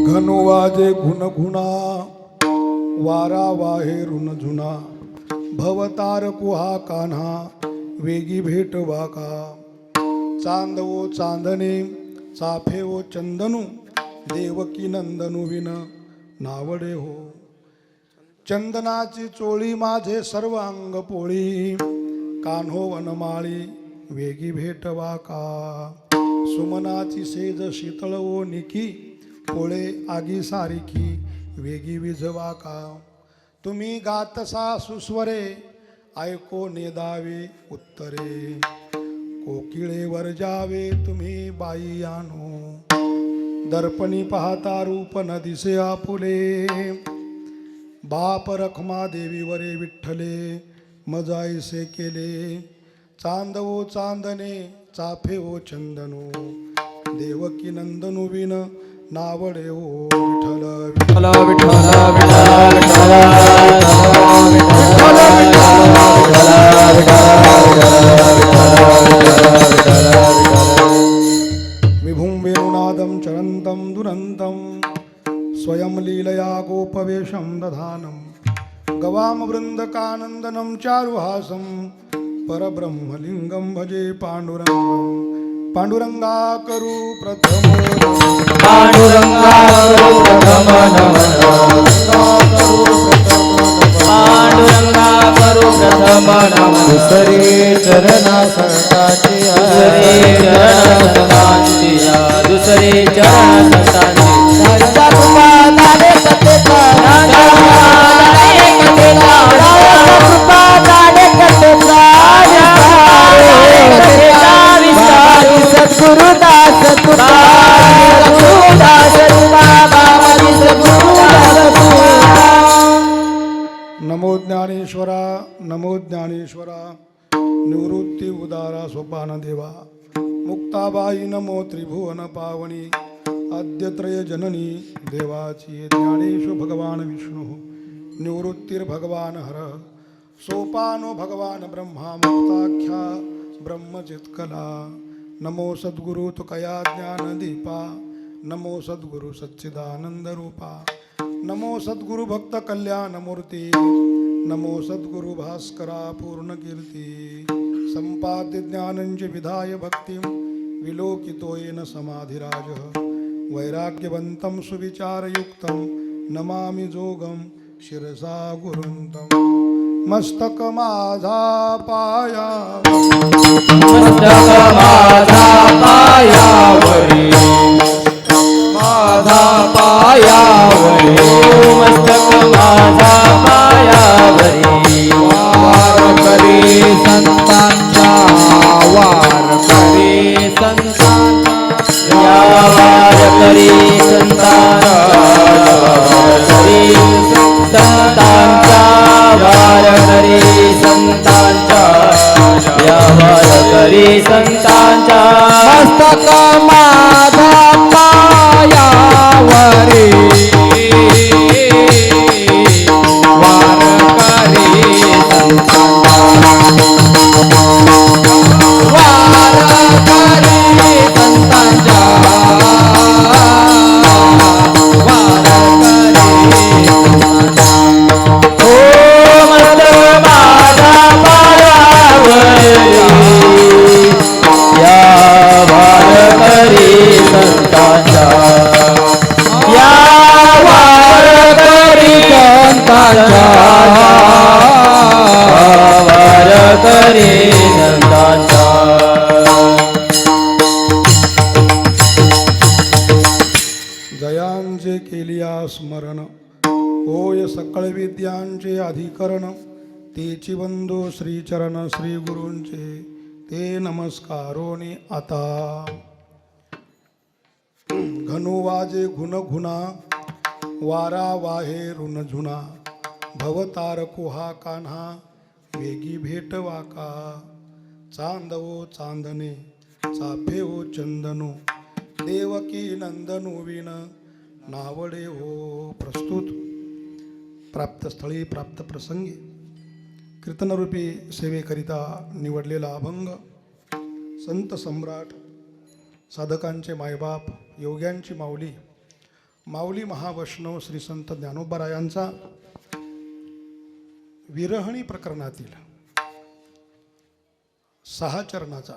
घनु वाजे गुणगुणा वारा वाहे ऋण झुना भवतार कुहा कान्हा वेगी भेटवा का चांदवो चांदणे चाफेवो चंदनू देवकी नंदनू विन नावडे हो चंदनाची चोळी माझे सर्व अंग पोळी कान्हो वनमाळी वेगी भेटवा का सुमनाची सेज शीतळ ओ निकी पोळे आगी सारिखी वेगी विझवा का तुम्ही गातसा सुस्वरे ऐको नेदावे उत्तरे कोकिळेवर जावे तुम्ही बाई आणो दर्पणी पाहता रूप न दिसे आपुले बाप रखमा देवीवरे विठ्ठले मजाईसे केले चांदवो चांदणे चाफेवो चंदनो देवकी नंदनु विन नावडे हो विठ्ठल विभुं वेणुनादं चरन्तं दुरन्तं स्वयं लीलया गोपवेशं दधानं गवामवृन्दकानन्दनं चारुहासं परब्रह्मलिङ्गं भजे पाण्डुरङ्गं पांडुरंगा करू प्रथम पांडुरंगा करू प्रथम नमन पांडुरंगा करू प्रथम नमन दुसरे चरणा संतांची दुसरे चरण संतांची राजा कृपा दाने कथेचा राजा कृपा दाने कथेचा सद्गुरुदास गुरुदास नमो ज्ञानेश्वरा नमो ज्ञानेश्वरा निवृत्ती उदारा सोपान देवा मुक्ताबाई नमो त्रिभुवन पावनी आद्यत्रय जननी देवाची ज्ञानेश्वर भगवान विष्णु निवृत्तिर्भगवान हर सोपानो भगवान ब्रह्मा मुक्ताख्या ब्रह्मचित्कला नमो सद्गुरु तुकया ज्ञान दीपा नमो सद्गुरु सच्चिदानंद रूपा नमो सद्गुरु भक्त कल्याण मूर्ती नमो सद्गुरु भास्करा पूर्ण कीर्ती संपाद्य ज्ञानंच विधाय भक्तिं विलोकितो येन समाधिराज वैराग्यवंतं सुविचारयुक्तं नमामि जोगं शिरसा गुरुंतं मस्तक माझा पाया मस्तक माझा पायावरी माझा पायावरी मस्तक माझा पायावरी वार करी संतांचा वार करी संतांचा या वार करी संतांचा संतांचा वार करी संतांचा या वार करी संतांचा मस्तक माझा पायावरी वार करी संतांचा वार करी संतांचा जयांचे केलिया स्मरण होय सकळ विद्यांचे अधिकरण तेची बंधू श्रीचरण श्री गुरूंचे ते नमस्कारोनी आता घनु वाजे गुणगुणा वारा वाहे ऋण झुना भवतार कुहा कान्हा वेगी भेटवा का चांदवो चांदणे चाफेवो चंदनो देवकी नंदनु विन नावडे हो प्रस्तुत प्राप्तस्थळी प्राप्त प्रसंगी कीर्तनरूपी सेवेकरिता निवडलेला अभंग संत सम्राट साधकांचे मायबाप योग्यांची माऊली माऊली महावैष्णव श्री संत ज्ञानोबारायांचा विरहणी प्रकरणातील 6 चरणाचा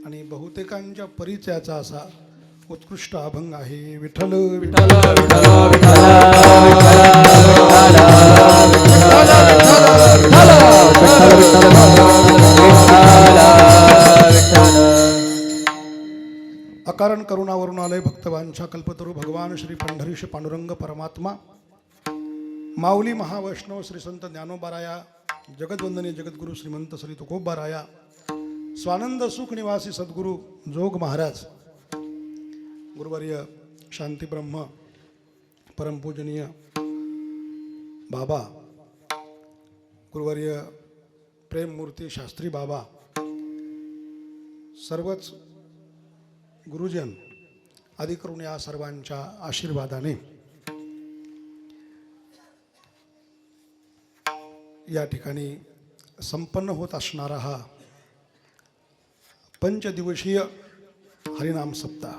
आणि बहुतेकांच्या परिचयाचा असा उत्कृष्ट अभंग आहे. विठ्ठल विठ्ठल अकारण करुणावरून आलय भक्तवांच्या कल्पतरू भगवान श्री पंढरीश पांडुरंग परमात्मा माऊली महावैष्णव श्री संत ज्ञानोबाराया जगद्वंदनीय जगद्गुरु श्रीमंत श्री तुकोबाराया स्वानंद सुख निवासी सद्गुरु जोग महाराज गुरुवर्य शांती ब्रह्म परमपूजनीय बाबा गुरुवर्य प्रेममूर्ती शास्त्री बाबा सर्वच गुरुजन आदी करून या सर्वांच्या आशीर्वादाने या ठिकाणी संपन्न होत असणारा हा पंचदिवसीय हरिनाम सप्ताह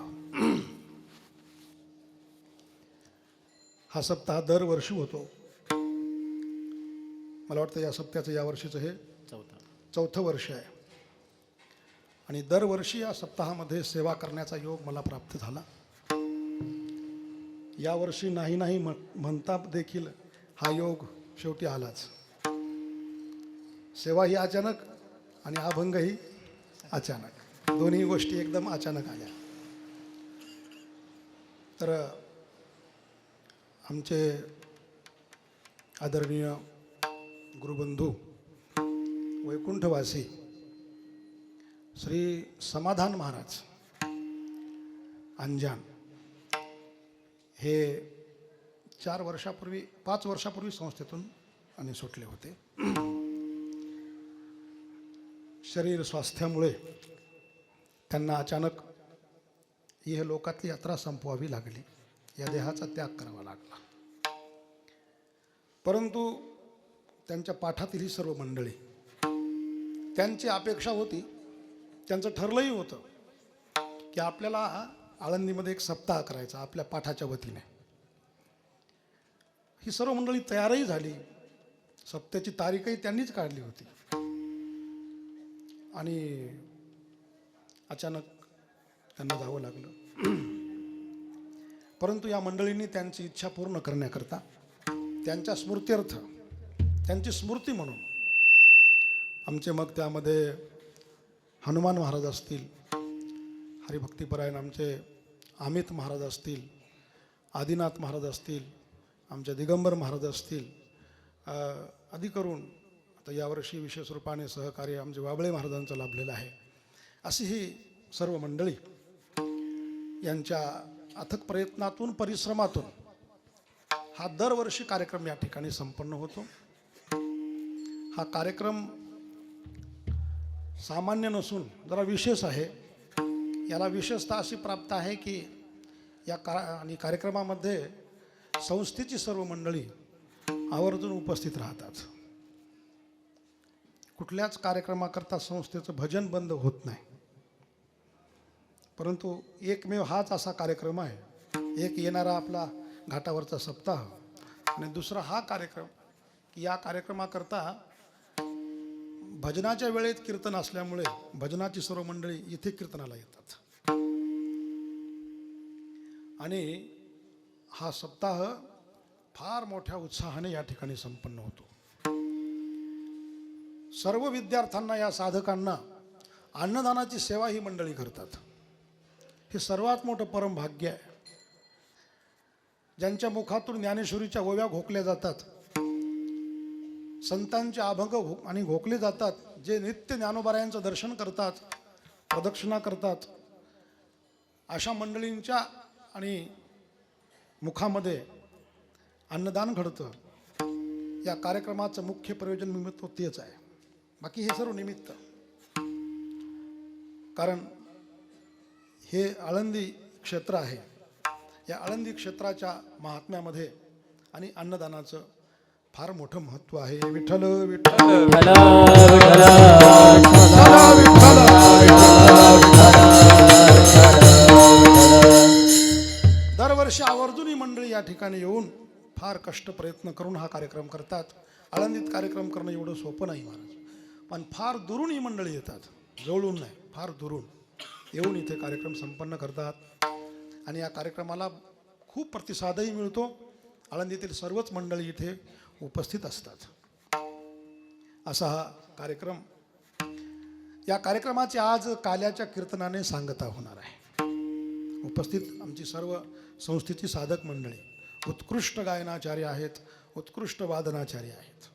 हा सप्ताह दरवर्षी होतो. मला वाटतं या सप्त्याचं या वर्षीचं हे चौथं वर्ष आहे आणि दरवर्षी या सप्ताहामध्ये सेवा करण्याचा योग मला प्राप्त झाला. यावर्षी नाही नाही म्हणता देखील हा योग शेवटी आलाच. सेवा ही अचानक आणि अभंगही अचानक, दोन्ही गोष्टी एकदम अचानक आल्या. तर आमचे आदरणीय गुरुबंधू वैकुंठवासी श्री समाधान महाराज अंजान हे 5 वर्षापूर्वी संस्थेतून आणि सुटले होते. शरीर स्वास्थ्यामुळे त्यांना अचानक ही लोकातली यात्रा संपवावी लागली, या देहाचा त्याग करावा लागला. परंतु त्यांच्या पाठातील ही सर्व मंडळी, त्यांची अपेक्षा होती, त्यांचं ठरलंही होतं की आपल्याला आळंदीमध्ये एक सप्ताह करायचा आपल्या पाठाच्या वतीने. ही सर्व मंडळी तयारही झाली, सप्त्याची तारीखही त्यांनीच काढली होती आणि अचानक त्यांना जावं लागलं. परंतु या मंडळींनी त्यांची इच्छा पूर्ण करण्याकरता त्यांच्या स्मृत्यर्थ, त्यांची स्मृती म्हणून आमचे मग त्यामध्ये हनुमान महाराज असतील, हरिभक्तीपरायण आमचे अमित महाराज असतील, आदिनाथ महाराज असतील, आमचे दिगंबर महाराज असतील, आदी करून आता यावर्षी विशेष रूपाने सहकार्य आमचे वाबळे महाराजांचं लाभलेलं आहे. अशी ही सर्व मंडळी यांच्या अथक प्रयत्नातून परिश्रमातून हा दरवर्षी कार्यक्रम या ठिकाणी संपन्न होतो. हा कार्यक्रम सामान्य नसून जरा विशेष आहे. याला विशेषता अशी प्राप्त आहे की या कार्यक्रमामध्ये संस्थेची सर्व मंडळी आवर्जून उपस्थित राहतात. कुठल्याच कार्यक्रमाकरता संस्थेचं भजन बंद होत नाही. परंतु एकमेव हाच असा कार्यक्रम आहे, एक येणारा आपला घाटावरचा सप्ताह आणि दुसरा हा कार्यक्रम. या कार्यक्रमाकरता भजनाच्या वेळेत कीर्तन असल्यामुळे भजनाची सर्व मंडळी इथे कीर्तनाला येतात आणि हा सप्ताह फार मोठ्या उत्साहाने या ठिकाणी संपन्न होतो. सर्व विद्यार्थ्यांना, या साधकांना अन्नदानाची सेवा ही मंडळी करतात. हे सर्वात मोठं परम भाग्य आहे. ज्यांच्या मुखातून ज्ञानेश्वरीच्या ओव्या घोकल्या जातात, संतांचे अभंग आणि घोकले जातात, जे नित्य ज्ञानोबारायांचं दर्शन करतात, प्रदक्षिणा करतात, अशा मंडळींच्या आणि मुखामध्ये अन्नदान घडतं. या कार्यक्रमाचं मुख्य प्रयोजन निमित्त तेच आहे. बाकी हे सर्व निमित्त, कारण हे आळंदी क्षेत्र आहे. या आळंदी क्षेत्राच्या महात्म्यामध्ये आणि अन्नदानाचं फार मोठं महत्त्व आहे. विठ्ठल विठ्ठल दरवर्षी दरवर्षी आवर्जून ही मंडळी या ठिकाणी येऊन फार कष्ट प्रयत्न करून हा कार्यक्रम करतात. आळंदीत कार्यक्रम करणं एवढं सोपं नाही महाराज, पण फार दुरून ही मंडळी येतात, जवळून नाही, फार दुरून येऊन इथे कार्यक्रम संपन्न करतात. आणि या कार्यक्रमाला खूप प्रतिसादही मिळतो. आळंदीतील सर्वच मंडळी इथे उपस्थित असतात. असा हा कार्यक्रम. या कार्यक्रमाची आज काल्याच्या कीर्तनाने सांगता होणार आहे. उपस्थित आमची सर्व संस्थेची साधक मंडळी उत्कृष्ट गायनाचार्य आहेत, उत्कृष्ट वादनाचार्य आहेत.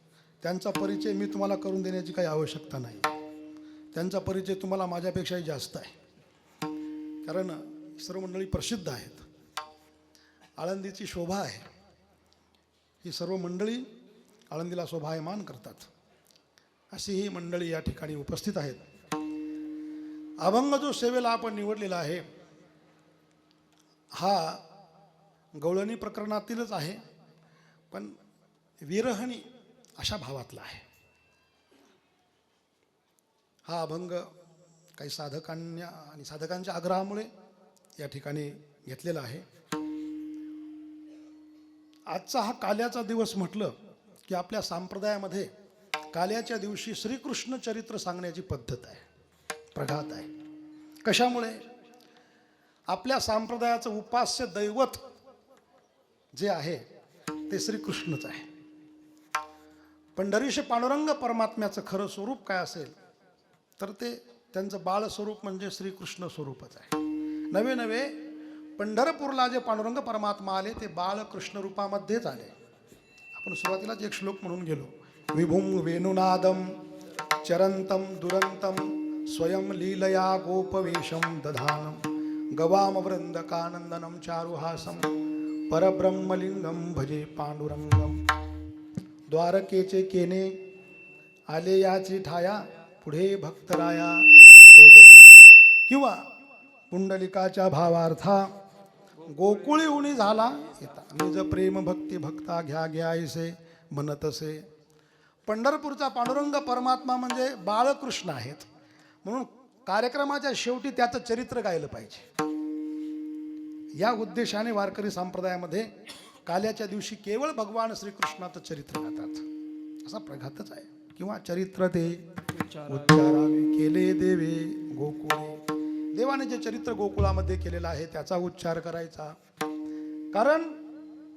त्यांचा परिचय मी तुम्हाला करून देण्याची काही आवश्यकता नाही. त्यांचा परिचय तुम्हाला माझ्यापेक्षाही जास्त आहे, कारण सर्व मंडळी प्रसिद्ध आहेत. आळंदीची शोभा आहे. ही सर्व मंडळी आळंदीला शोभायमान करतात. अशी ही मंडळी या ठिकाणी उपस्थित आहेत. अभंग जो सेवेला आपण निवडलेला आहे हा गवळणी प्रकरणातीलच आहे, पण विरहणी अशा भावातला आहे. हा अभंग काही साधकांच्या आग्रहामुळे या ठिकाणी घेतलेला आहे. आजचा हा काल्याचा दिवस म्हटलं की आपल्या संप्रदायामध्ये काल्याच्या दिवशी श्रीकृष्ण चरित्र सांगण्याची पद्धत आहे, प्रघात आहे. कशामुळे? आपल्या संप्रदायाचं उपास्य दैवत जे आहे ते श्रीकृष्णच आहे. पंढरीश पांडुरंग परमात्म्याचं खरं स्वरूप काय असेल तर ते त्यांचं बाळ स्वरूप म्हणजे श्रीकृष्ण स्वरूपच आहे. नवे नवे पंढरपूरला जे पांडुरंग परमात्मा आले ते बाळ कृष्ण रूपामध्येच आले. आपण सुरुवातीलाच एक श्लोक म्हणून गेलो, विभुं वेणुनादम चरंतम दुरंतम स्वयं लीलया गोपवेशम दधानम गवामवृंदकानंदनम चारुहासम परब्रह्मलिंगम भजे पांडुरंगम. द्वारकेचे केने आले याची ठाया पुढे भक्तराया किंवा पुंडलिकाच्या भावार्था गोकुळी उणी झाला येता निज प्रेम भक्ती भक्ता घ्या घ्यायसे म्हणतसे. पंढरपूरचा पांडुरंग परमात्मा म्हणजे बाळकृष्ण आहेत, म्हणून कार्यक्रमाच्या शेवटी त्याचं चरित्र गायलं पाहिजे. या उद्देशाने वारकरी संप्रदायामध्ये काल्याच्या दिवशी केवळ भगवान श्रीकृष्णाचं चरित्र गातात. असा प्रघातच आहे. किंवा चरित्र ते उच्चारावे केले देवे गोकुळे. देवाने जे चरित्र गोकुळामध्ये केलेलं आहे त्याचा उच्चार करायचा, कारण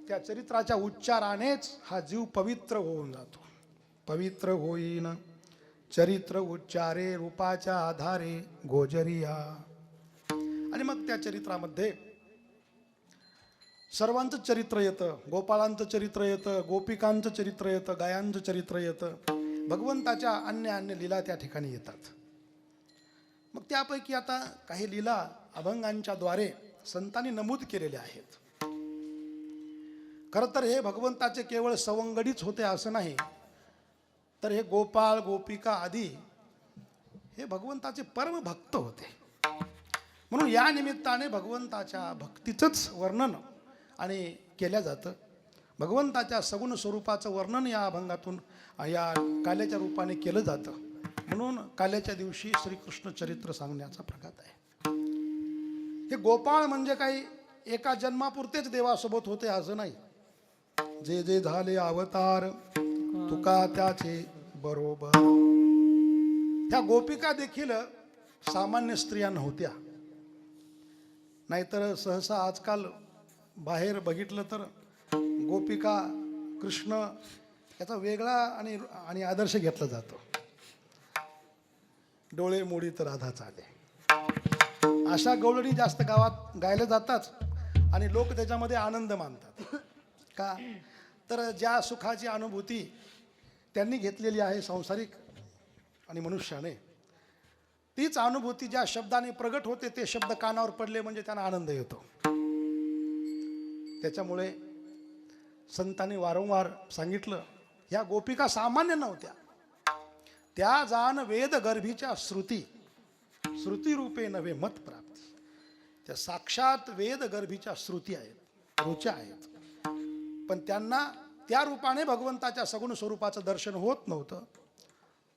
त्या चरित्राच्या उच्चारानेच हा जीव पवित्र होऊन जातो. पवित्र होईन चरित्र उच्चारे रूपाच्या आधारे गोजरिया. आणि मग त्या चरित्रामध्ये सर्वांचं चरित्र येतं. गोपाळांचं चरित्र येतं, गोपिकांचं चरित्र येतं, गायांचं चरित्र येतं, भगवंताच्या अन्य अन्य लीला त्या ठिकाणी येतात. मग त्यापैकी आता काही लीला अभंगांच्या द्वारे संतांनी नमूद केलेल्या आहेत. खरं तर हे भगवंताचे केवळ सवंगडीच होते असं नाही, तर हे गोपाळ गोपिका आदी हे भगवंताचे परम भक्त होते. म्हणून या निमित्ताने भगवंताच्या भक्तीचंच वर्णन आणि केल्या जातं. भगवंताच्या सगुण स्वरूपाचं वर्णन या अभंगातून या काल्याच्या रूपाने केलं जातं. म्हणून काल्याच्या दिवशी श्रीकृष्ण चरित्र सांगण्याचा प्रघात आहे. हे गोपाळ म्हणजे काही एका जन्मापुरतेच देवासोबत होते असं नाही. जे जे झाले अवतार तुका त्याचे बरोबर. त्या गोपिका देखील सामान्य स्त्रिया नव्हत्या. नाहीतर सहसा आजकाल बाहेर बघितलं तर गोपिका कृष्ण याचा वेगळा आणि आदर्श घेतला जातो. डोळे मोडी तर राधा चाले, अशा गवळणी जास्त गावात गायल्या जातात आणि लोक त्याच्यामध्ये आनंद मानतात. का तर ज्या सुखाची अनुभूती त्यांनी घेतलेली आहे सांसारिक आणि मनुष्याने, तीच अनुभूती ज्या शब्दाने प्रगट होते ते शब्द कानावर पडले म्हणजे त्यांना आनंद येतो. त्याच्यामुळे संतांनी वारंवार सांगितलं, ह्या गोपिका सामान्य नव्हत्या. त्या जाण वेद गर्भीच्या श्रुती रूपे नव्हे मत प्राप्ती. त्या साक्षात वेद गर्भीच्या श्रुती आहेत, ऋचा आहेत, पण त्यांना त्या रूपाने भगवंताच्या सगुण स्वरूपाचं दर्शन होत नव्हतं.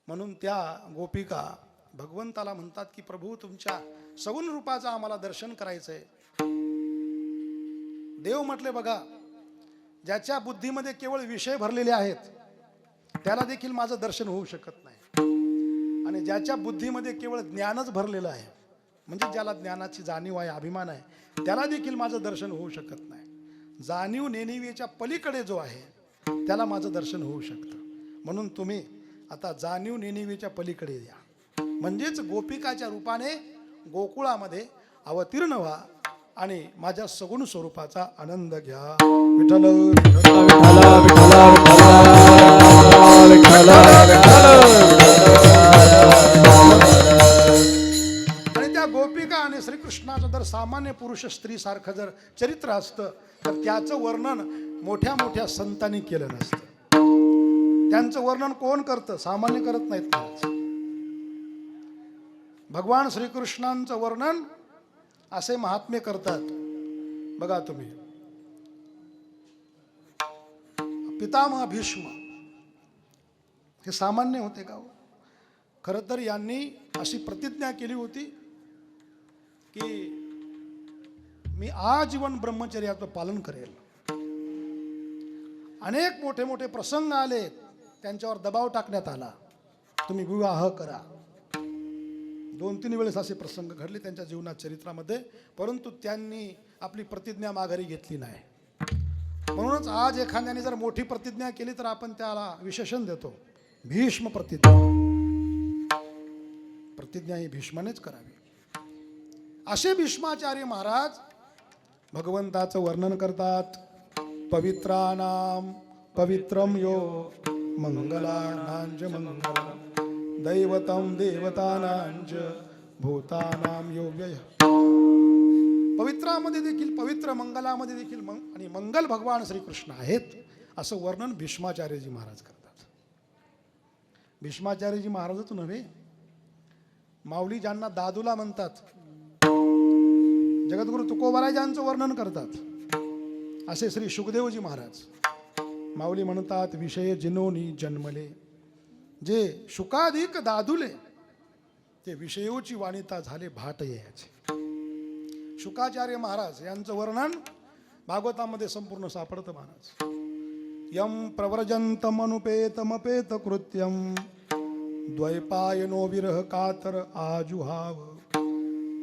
म्हणून त्या गोपिका भगवंताला म्हणतात की प्रभू तुमच्या सगुण रूपाचं आम्हाला दर्शन करायचंय. देव म्हटले बघा, ज्याच्या बुद्धीमध्ये केवळ विषय भरलेले आहेत त्याला देखील माझं दर्शन होऊ शकत नाही, आणि ज्याच्या बुद्धीमध्ये केवळ ज्ञानच भरलेलं आहे, म्हणजे ज्याला ज्ञानाची जाणीव आहे, अभिमान आहे, त्याला देखील माझं दर्शन होऊ शकत नाही. जाणीव नेणिवेच्या पलीकडे जो आहे त्याला माझं दर्शन होऊ शकतं. म्हणून तुम्ही आता जाणीव नेणिवेच्या पलीकडे या, म्हणजेच गोपिकाच्या रूपाने गोकुळामध्ये अवतीर्ण व्हा आणि माझ्या सगुण स्वरूपाचा आनंद घ्या. विठ्ठल आणि त्या गोपिका आणि श्रीकृष्णाचं जर सामान्य पुरुष स्त्री सारखं जर चरित्र असतं तर त्याचं वर्णन मोठ्या मोठ्या संतांनी केलं नसतं. त्यांचं वर्णन कोण करतं? सामान्य करत नाहीत महाराज. भगवान श्रीकृष्णांचं वर्णन असे महात्मे करतात. बघा तुम्ही, पितामह भीष्म हे सामान्य होते का? खरं तर यांनी अशी प्रतिज्ञा केली होती की मी आजीवन ब्रह्मचर्याचं पालन करेल. अनेक मोठे मोठे प्रसंग आले, त्यांच्यावर दबाव टाकण्यात आला, तुम्ही विवाह करा. 2-3 वेळेस असे प्रसंग घडले त्यांच्या जीवनात, चरित्रामध्ये, परंतु त्यांनी आपली प्रतिज्ञा माघारी घेतली नाही. म्हणूनच आज एखाद्याने जर मोठी प्रतिज्ञा केली तर आपण त्याला विशेषण देतो, भीष्म प्रतिज्ञा. प्रतिज्ञा ही भीष्मानेच करावी. असे भीष्माचार्य महाराज भगवंताचं वर्णन करतात. पवित्राणाम पवित्रम यो मंगलानांच मंगलम दैवतम देवतानांच भूतानाम यो व्यय. पवित्रामध्ये देखील पवित्र, मंगलामध्ये देखील आणि मंगल भगवान श्रीकृष्ण आहेत, असं वर्णन भीष्माचार्यजी महाराज करतात. भीष्माचार्यजी महाराजच नव्हे, माऊली ज्यांना दादूला म्हणतात, जगद्गुरु तुकोबाराजांचं वर्णन करतात, असे श्री शुकदेवजी महाराज. माऊली म्हणतात, विषय जिनोनी जन्मले जे शुकाधिक दादुले ते विषयोची वाणिता झाले भाट याचे. शुकाचार्य महाराज यांचं वर्णन भागवतामध्ये संपूर्ण सापडतं महाराज. यम प्रव्रजंतमनुपेतमपेत कृत्यम द्वैपायनो विरह कातर आजुहाव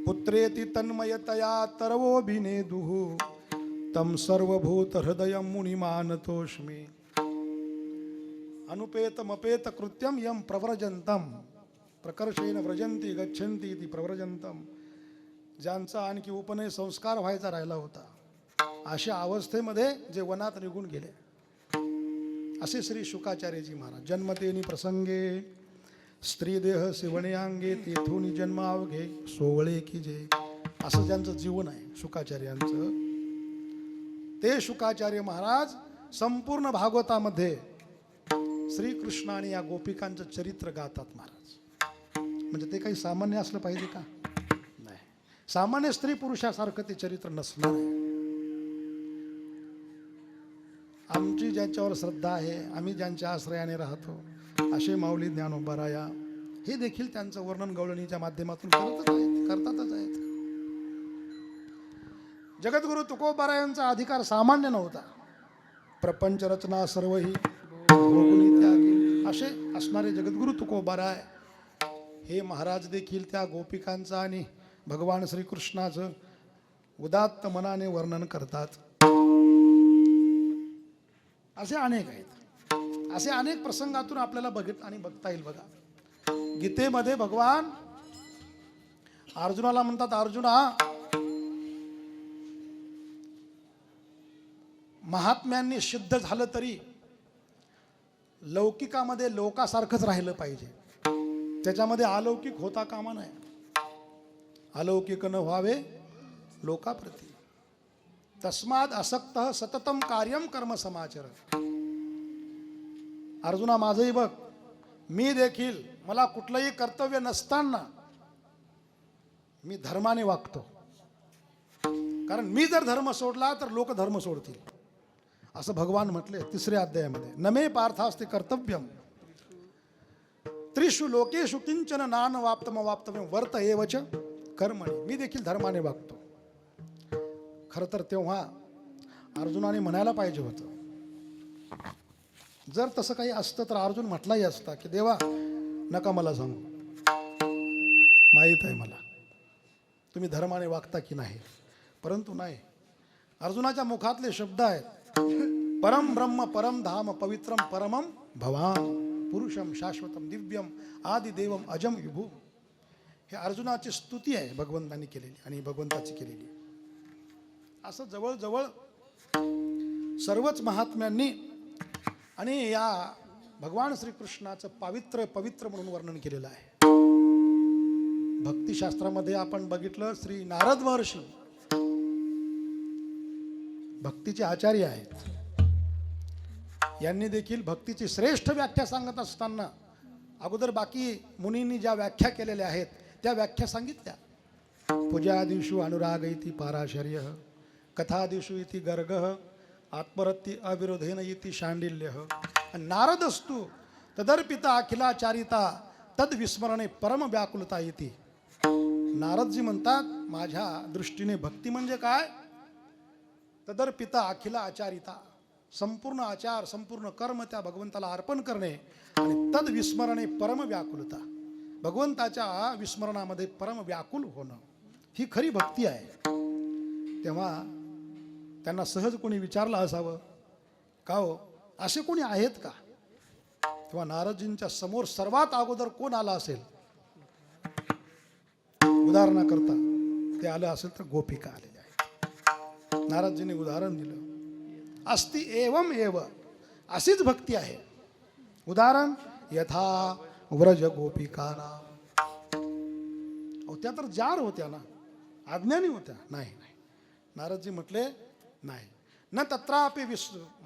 पुत्रेति तन्मयतया तरवोभिनेदुः तम सर्वभूत हृदय मुनिमानतोष्मी. अनुपेतमपेत कृत्यम यम प्रव्रजंतम प्रकर्षेण व्रजंती गच्छन्ति इति प्रव्रजंतम. ज्यांचा आणखी उपनय संस्कार व्हायचा राहिला होता, अशा अवस्थेमध्ये जे वनात निघून गेले, असे श्री शुकाचार्यजी महाराज. जन्मतेनी प्रसंगे स्त्रीदेह शिवणे अंगे तेथून जन्मावघे सोवळे की जे, असं ज्यांचं जीवन आहे शुकाचार्यांचं. ते शुकाचार्य महाराज संपूर्ण भागवतामध्ये श्रीकृष्ण आणि या गोपिकांचं चरित्र गातात महाराज. म्हणजे ते काही सामान्य असलं पाहिजे का? नाही, सामान्य स्त्री पुरुषासारखं ते चरित्र नसणार आहे. आमची ज्यांच्यावर श्रद्धा आहे, आम्ही ज्यांच्या आश्रयाने राहतो, असे माऊली ज्ञानोबाराया हे देखील त्यांचं वर्णन गवळणीच्या माध्यमातून करतातच आहेत. जगद्गुरु तुकोबारायांचा अधिकार सामान्य नव्हता. प्रपंच रचना सर्व ही भोगुनी त्यागी असे असणारे जगद्गुरु तुकोबाराय हे महाराज देखील त्या गोपिकांचं आणि भगवान श्रीकृष्णाचं उदात्त मनाने वर्णन करतात. असे अनेक आहेत. असे अनेक प्रसंगातून आपल्याला बघता येईल. बघा, गीतेमध्ये भगवान अर्जुनाला म्हणतात, अर्जुना, महात्म्यांनी सिद्ध झालं तरी लौकिकामध्ये लोकासारखंच राहिलं पाहिजे, त्याच्यामध्ये अलौकिक होता कामा नये. अलौकिक न व्हावे लोकाप्रती. तस्माद असक्त सततम कार्यम कर्म समाचर. अर्जुना, माझंही बघ, मी देखील मला कुठलंही कर्तव्य नसताना मी धर्माने वागतो. कारण मी जर धर्म सोडला तर लोक धर्म सोडतील, असं भगवान म्हटले 3ऱ्या अध्यायामध्ये. नमे पार्थास्ते कर्तव्यम त्रिषु लोकेषु किंचन नान वाप्तव्यम वर्त एवच कर्मणी. मी देखील धर्माने वागतो. खरं तर तेव्हा अर्जुनाने म्हणायला पाहिजे होतं. जर तसं काही असतं तर अर्जुन म्हटलाही असता की देवा नका मला सांगू, माहीत आहे मला तुम्ही धर्माने वागता की नाही. परंतु नाही, अर्जुनाच्या मुखातले शब्द आहेत परम ब्रह्म परम धाम पवित्रम परमम भवाम पुरुषम शाश्वतम दिव्यम आदि देवम अजम विभू. हे अर्जुनाची स्तुती आहे भगवंतांनी केलेली आणि भगवंताची केलेली. असं जवळजवळ सर्वच महात्म्यांनी आणि या भगवान श्रीकृष्णाचं पवित्र म्हणून वर्णन केलेलं आहे. भक्तिशास्त्रामध्ये आपण बघितलं श्री नारद महर्षी भक्तीचे आचार्य आहेत. यांनी देखील भक्तीची श्रेष्ठ व्याख्या सांगत असताना अगोदर बाकी मुनींनी ज्या व्याख्या केलेल्या आहेत त्या व्याख्या सांगितल्या. पूजादिषु अनुराग इति पाराशर्य, कथादिषु इति गर्ग, आत्मरती अविरोधेन इति शांडिल्य, नारदस्तु तदर्पिता अखिलाचारिता तद विस्मरणे परम व्याकुलता इति. नारदजी म्हणतात माझ्या दृष्टीने भक्ती म्हणजे काय, तदर्पिता अखिला आचारिता, संपूर्ण आचार संपूर्ण कर्म त्या भगवंताला अर्पण करणे आणि तद विस्मरणे परम व्याकुलता, भगवंताच्या विस्मरणामध्ये परम व्याकुल होणं, ही खरी भक्ती आहे. तेव्हा त्यांना सहज कोणी विचारलं असावं का हो असे कोणी आहेत का. तेव्हा नारदजींच्या समोर सर्वात अगोदर कोण आला असेल उदाहरणाकरता, ते आलं असेल तर गोपिका आलेले आहे. नारदजींनी उदाहरण दिलं अस्ति एवम एव, अशीच भक्ती आहे. उदाहरण यथा व्रज गोपिकाना. त्या तर जार होत्या ना, अज्ञानी होत्या. नाही, नारदजी म्हटले नाही, न तत्रापि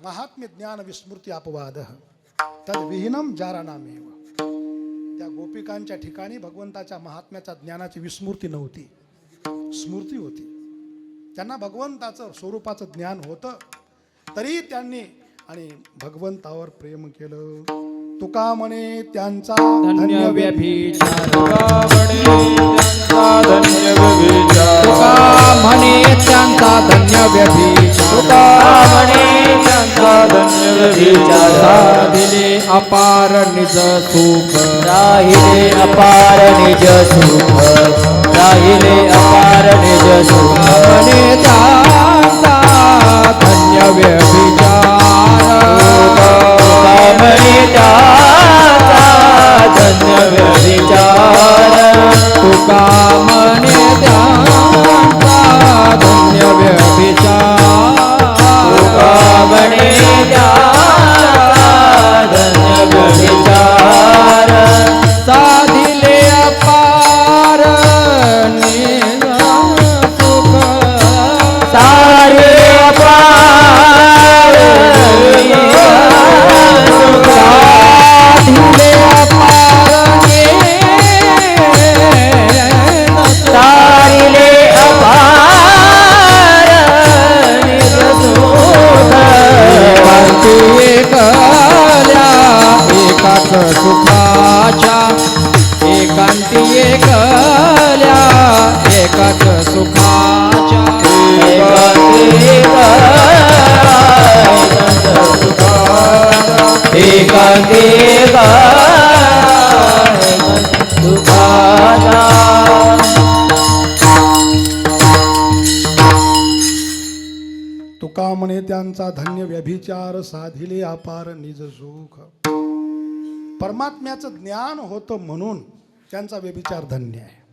महात्म्य ज्ञान विस्मृती अपवाद तद विहीनम जारानामेव. त्या गोपिकांच्या ठिकाणी भगवंताच्या महात्म्याच्या ज्ञानाची विस्मृती नव्हती, स्मृती होती. त्यांना भगवंताचं स्वरूपाचं ज्ञान होतं, तरी त्यांनी आणि भगवंतावर प्रेम केलं. तुका म्हणे त्यांचा धन्य व्यभिचार, तुका म्हणे त्यांचा धन्य व्यभिचार, तुका म्हणे त्यांचा धन्य व्यभिचार. साधिले अपार निज सुख, राहिले अपार निज सुख, राहिले अपार निज सुख. म्हणे त्यांचा धन्य व्यभिचार, म्हणे त्याचा धन्य व्यभिचार. तुका म्हणे त्यांचा धन्य व्यभिचार, तुका म्हणे त्याचा धन्य व्यभिचार. साधिले अपार निज सुख, सारे अपार निज सुख. साधिले अपार सारिले अपार निज सुख. एकांती एकल्या एकाच सुखाच्या, एकांती एकल्या एकाच सुखाच्या. तुका म्हणे त्यांचा धन्य व्यभिचार साधिले अपार निज सुख. परमात्म्याचं ज्ञान होतं म्हणून त्यांचा व्यभिचार धन्य आहे.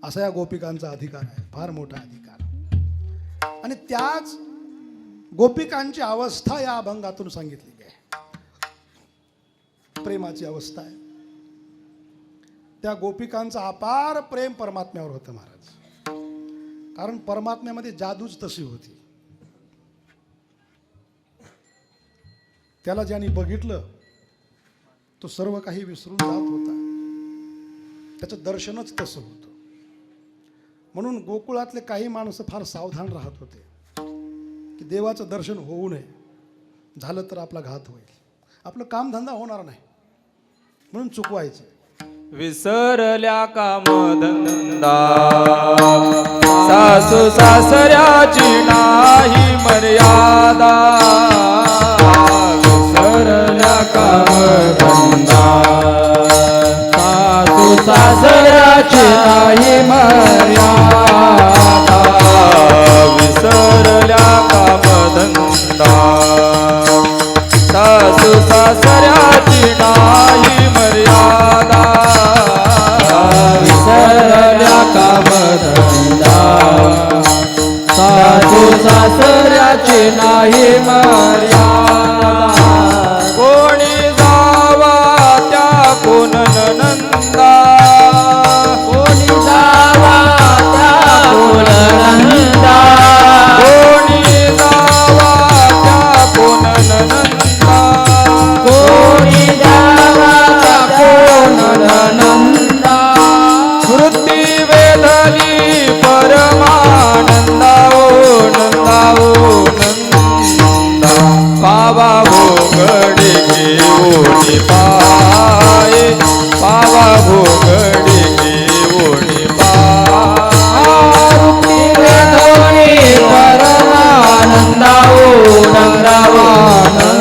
असा या गोपिकांचा अधिकार आहे, फार मोठा अधिकार. आणि त्याच गोपिकांची अवस्था या अभंगातून सांगितलेली आहे. प्रेमाची अवस्था आहे. त्या गोपिकांचं अपार प्रेम परमात्म्यावर होतं महाराज. कारण परमात्म्यामध्ये जादूच तशी होती. त्याला ज्याने बघितलं तो सर्व काही विसरून जात होता. त्याचं दर्शनच तसं होतं. म्हणून गोकुळातले काही माणसं फार सावधान राहत होते की देवाचं दर्शन होऊ नये, झालं तर आपला घात होईल, आपलं कामधंदा होणार नाही म्हणून चुकवायचं. विसरल्या कामधंदा सासू सासऱ्याची नाही मर्यादा विसरल्या कामधंदा सासू सासऱ्याची नाही मर्यादा विसरल्या कामधंदा सासू सासऱ्याची नाही मर्यादा विसरल्या कामधंदा सासू सासऱ्याची नाही मर्यादा कोणी जावा त्या कोण नंदा कोणी जावा त्या नंदा कोणी जावा त्या कोण नंदा कोणी जावा कोण नंदा वृत्ती वेधली परमानंदा ओ नंदा ओ नंदा पावा भोगडी घेऊनी पाय पावा भोगडी घेऊनी आरती वेदोनी परमानंदा ओ नंदावानंदा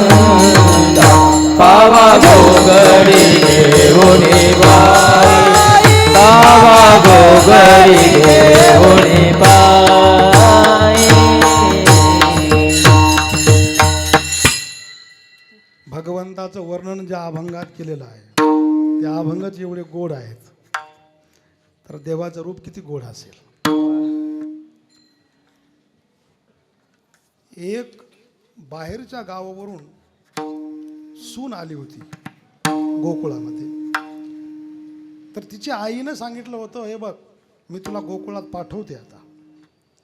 पावा भोगडी घेऊनी बाई पावा भोगडी घेऊनी बाई भगवंताचं वर्णन ज्या अभंगात केलेलं आहे त्या अभंगात एवढे गोड आहेत तर देवाचं रूप किती गोड असेल. एक बाहेरच्या गावावरून सून आली होती गोकुळामध्ये. तर तिच्या आईनं सांगितलं होतं, हे बघ मी तुला गोकुळात पाठवते, आता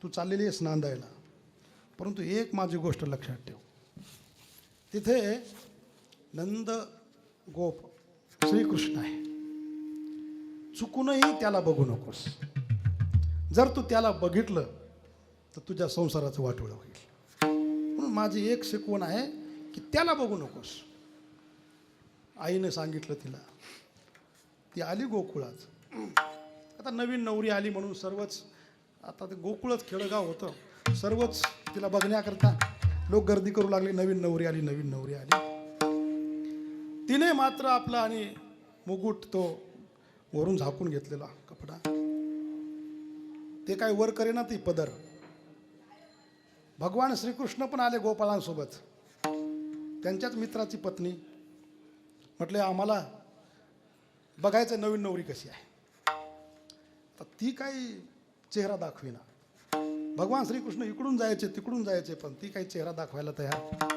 तू चाललेली आहेस नांदायला, परंतु एक माझी गोष्ट लक्षात ठेव, तिथे नंद गोप श्रीकृष्ण आहे, चुकूनही त्याला बघू नकोस. जर तू त्याला बघितलं तर तुझ्या संसाराचं वाटोळं होईल. म्हणून माझी एक शिकवण आहे की त्याला बघू नकोस. आईने सांगितलं तिला. ती आली गोकुळात. आता नवीन नवरी आली म्हणून सर्वच, आता ते गोकुळच खेडगाव होतं, सर्वच तिला बघण्याकरता लोक गर्दी करू लागले. नवीन नवरी आली, नवीन नवरी आली. तिने मात्र आपला आणि मुकुट तो वरून झाकून घेतलेला कपडा, ते काय वर करेना ती पदर. भगवान श्रीकृष्ण पण आले गोपाळांसोबत. त्यांच्याच मित्राची पत्नी. म्हटले आम्हाला बघायचं नवीन नवरी कशी आहे. तर ती काही चेहरा दाखवेना. भगवान श्रीकृष्ण इकडून जायचे तिकडून जायचे, पण ती काही चेहरा दाखवायला तयार.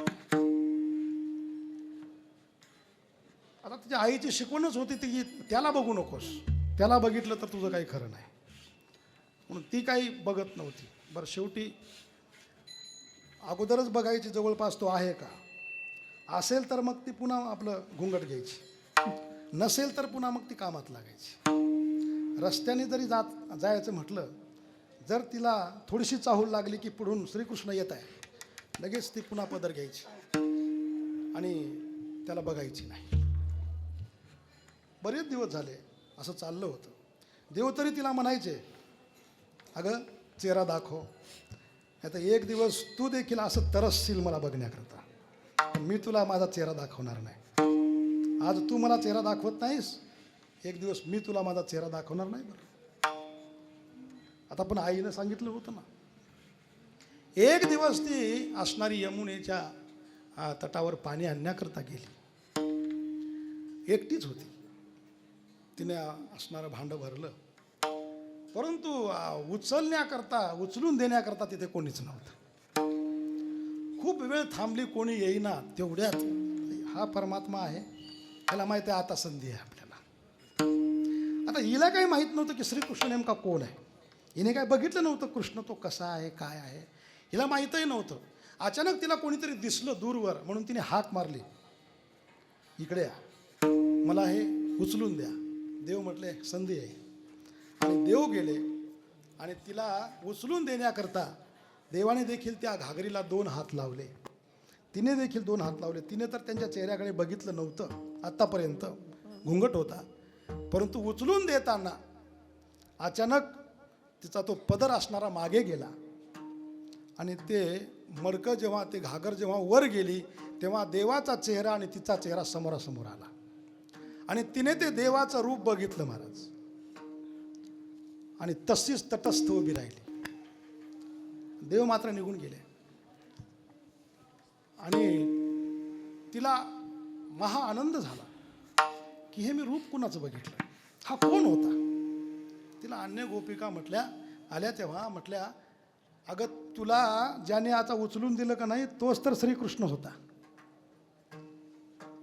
आता तिच्या आईची शिकवणच होती ती, त्याला बघू नकोस, त्याला बघितलं तर तुझं काही खरं नाही. म्हणून ती काही बघत नव्हती. बरं शेवटी अगोदरच बघायची जवळपास तो आहे का. असेल तर मग ती पुन्हा आपलं घुंगट घ्यायची, नसेल तर पुन्हा मग ती कामात लागायची. रस्त्याने जरी जायचं म्हटलं, जर तिला थोडीशी चाहूल लागली की पुढून श्रीकृष्ण येत आहे, लगेच ती पुन्हा पदर घ्यायची आणि त्याला बघायची नाही. बरेच दिवस झाले असं चाललं होतं. देव तरी तिला म्हणायचे, अगं चेहरा दाखव, आता एक दिवस तू देखील असं तरसशील मला बघण्याकरता, पण मी तुला माझा चेहरा दाखवणार नाही. आज तू मला चेहरा दाखवत नाहीस, एक दिवस मी तुला माझा चेहरा दाखवणार नाही. बरं आता पण आईनं सांगितलं होतं ना. एक दिवस ती असणारी यमुनेच्या तटावर पाणी आणण्याकरता गेली. एकटीच होती. तिने असणारं भांडं भरलं, परंतु उचलून देण्याकरता तिथे कोणीच नव्हतं. खूप वेळ थांबली, कोणी येईना. तेवढ्यात हा परमात्मा आहे, त्याला माहिती आहे आता संधी आहे आपल्याला. आता हिला काही माहीत नव्हतं की श्रीकृष्ण नेमका कोण आहे. हिने काय बघितलं नव्हतं कृष्ण तो कसा आहे काय आहे, हिला माहीतही नव्हतं. अचानक तिला कोणीतरी दिसलं दूरवर, म्हणून तिने हाक मारली, इकडे या, मला हे उचलून द्या. देव म्हटले संधी आहे. आणि देव गेले आणि तिला उचलून देण्याकरता देवाने देखील त्या घागरीला 2 हात लावले. तिने देखील 2 हात लावले. तिने तर त्यांच्या चेहऱ्याकडे बघितलं नव्हतं आत्तापर्यंत, घुंगट होता. परंतु उचलून देताना अचानक तिचा तो पदर असणारा मागे गेला आणि ते मडकं जेव्हा ते घागर जेव्हा वर गेली तेव्हा देवाचा चेहरा आणि तिचा चेहरा समोरासमोर आला आणि तिने ते देवाचं रूप बघितलं महाराज आणि तशीच तटस्थ उभी राहिली. देव मात्र निघून गेले आणि तिला महा आनंद झाला की हे मी रूप कुणाचं बघितलं, हा कोण होता. तिला अन्य गोपिका आल्या तेव्हा म्हटल्या, अगं तुला ज्याने आता उचलून दिलं का नाही तोच तर श्रीकृष्ण होता.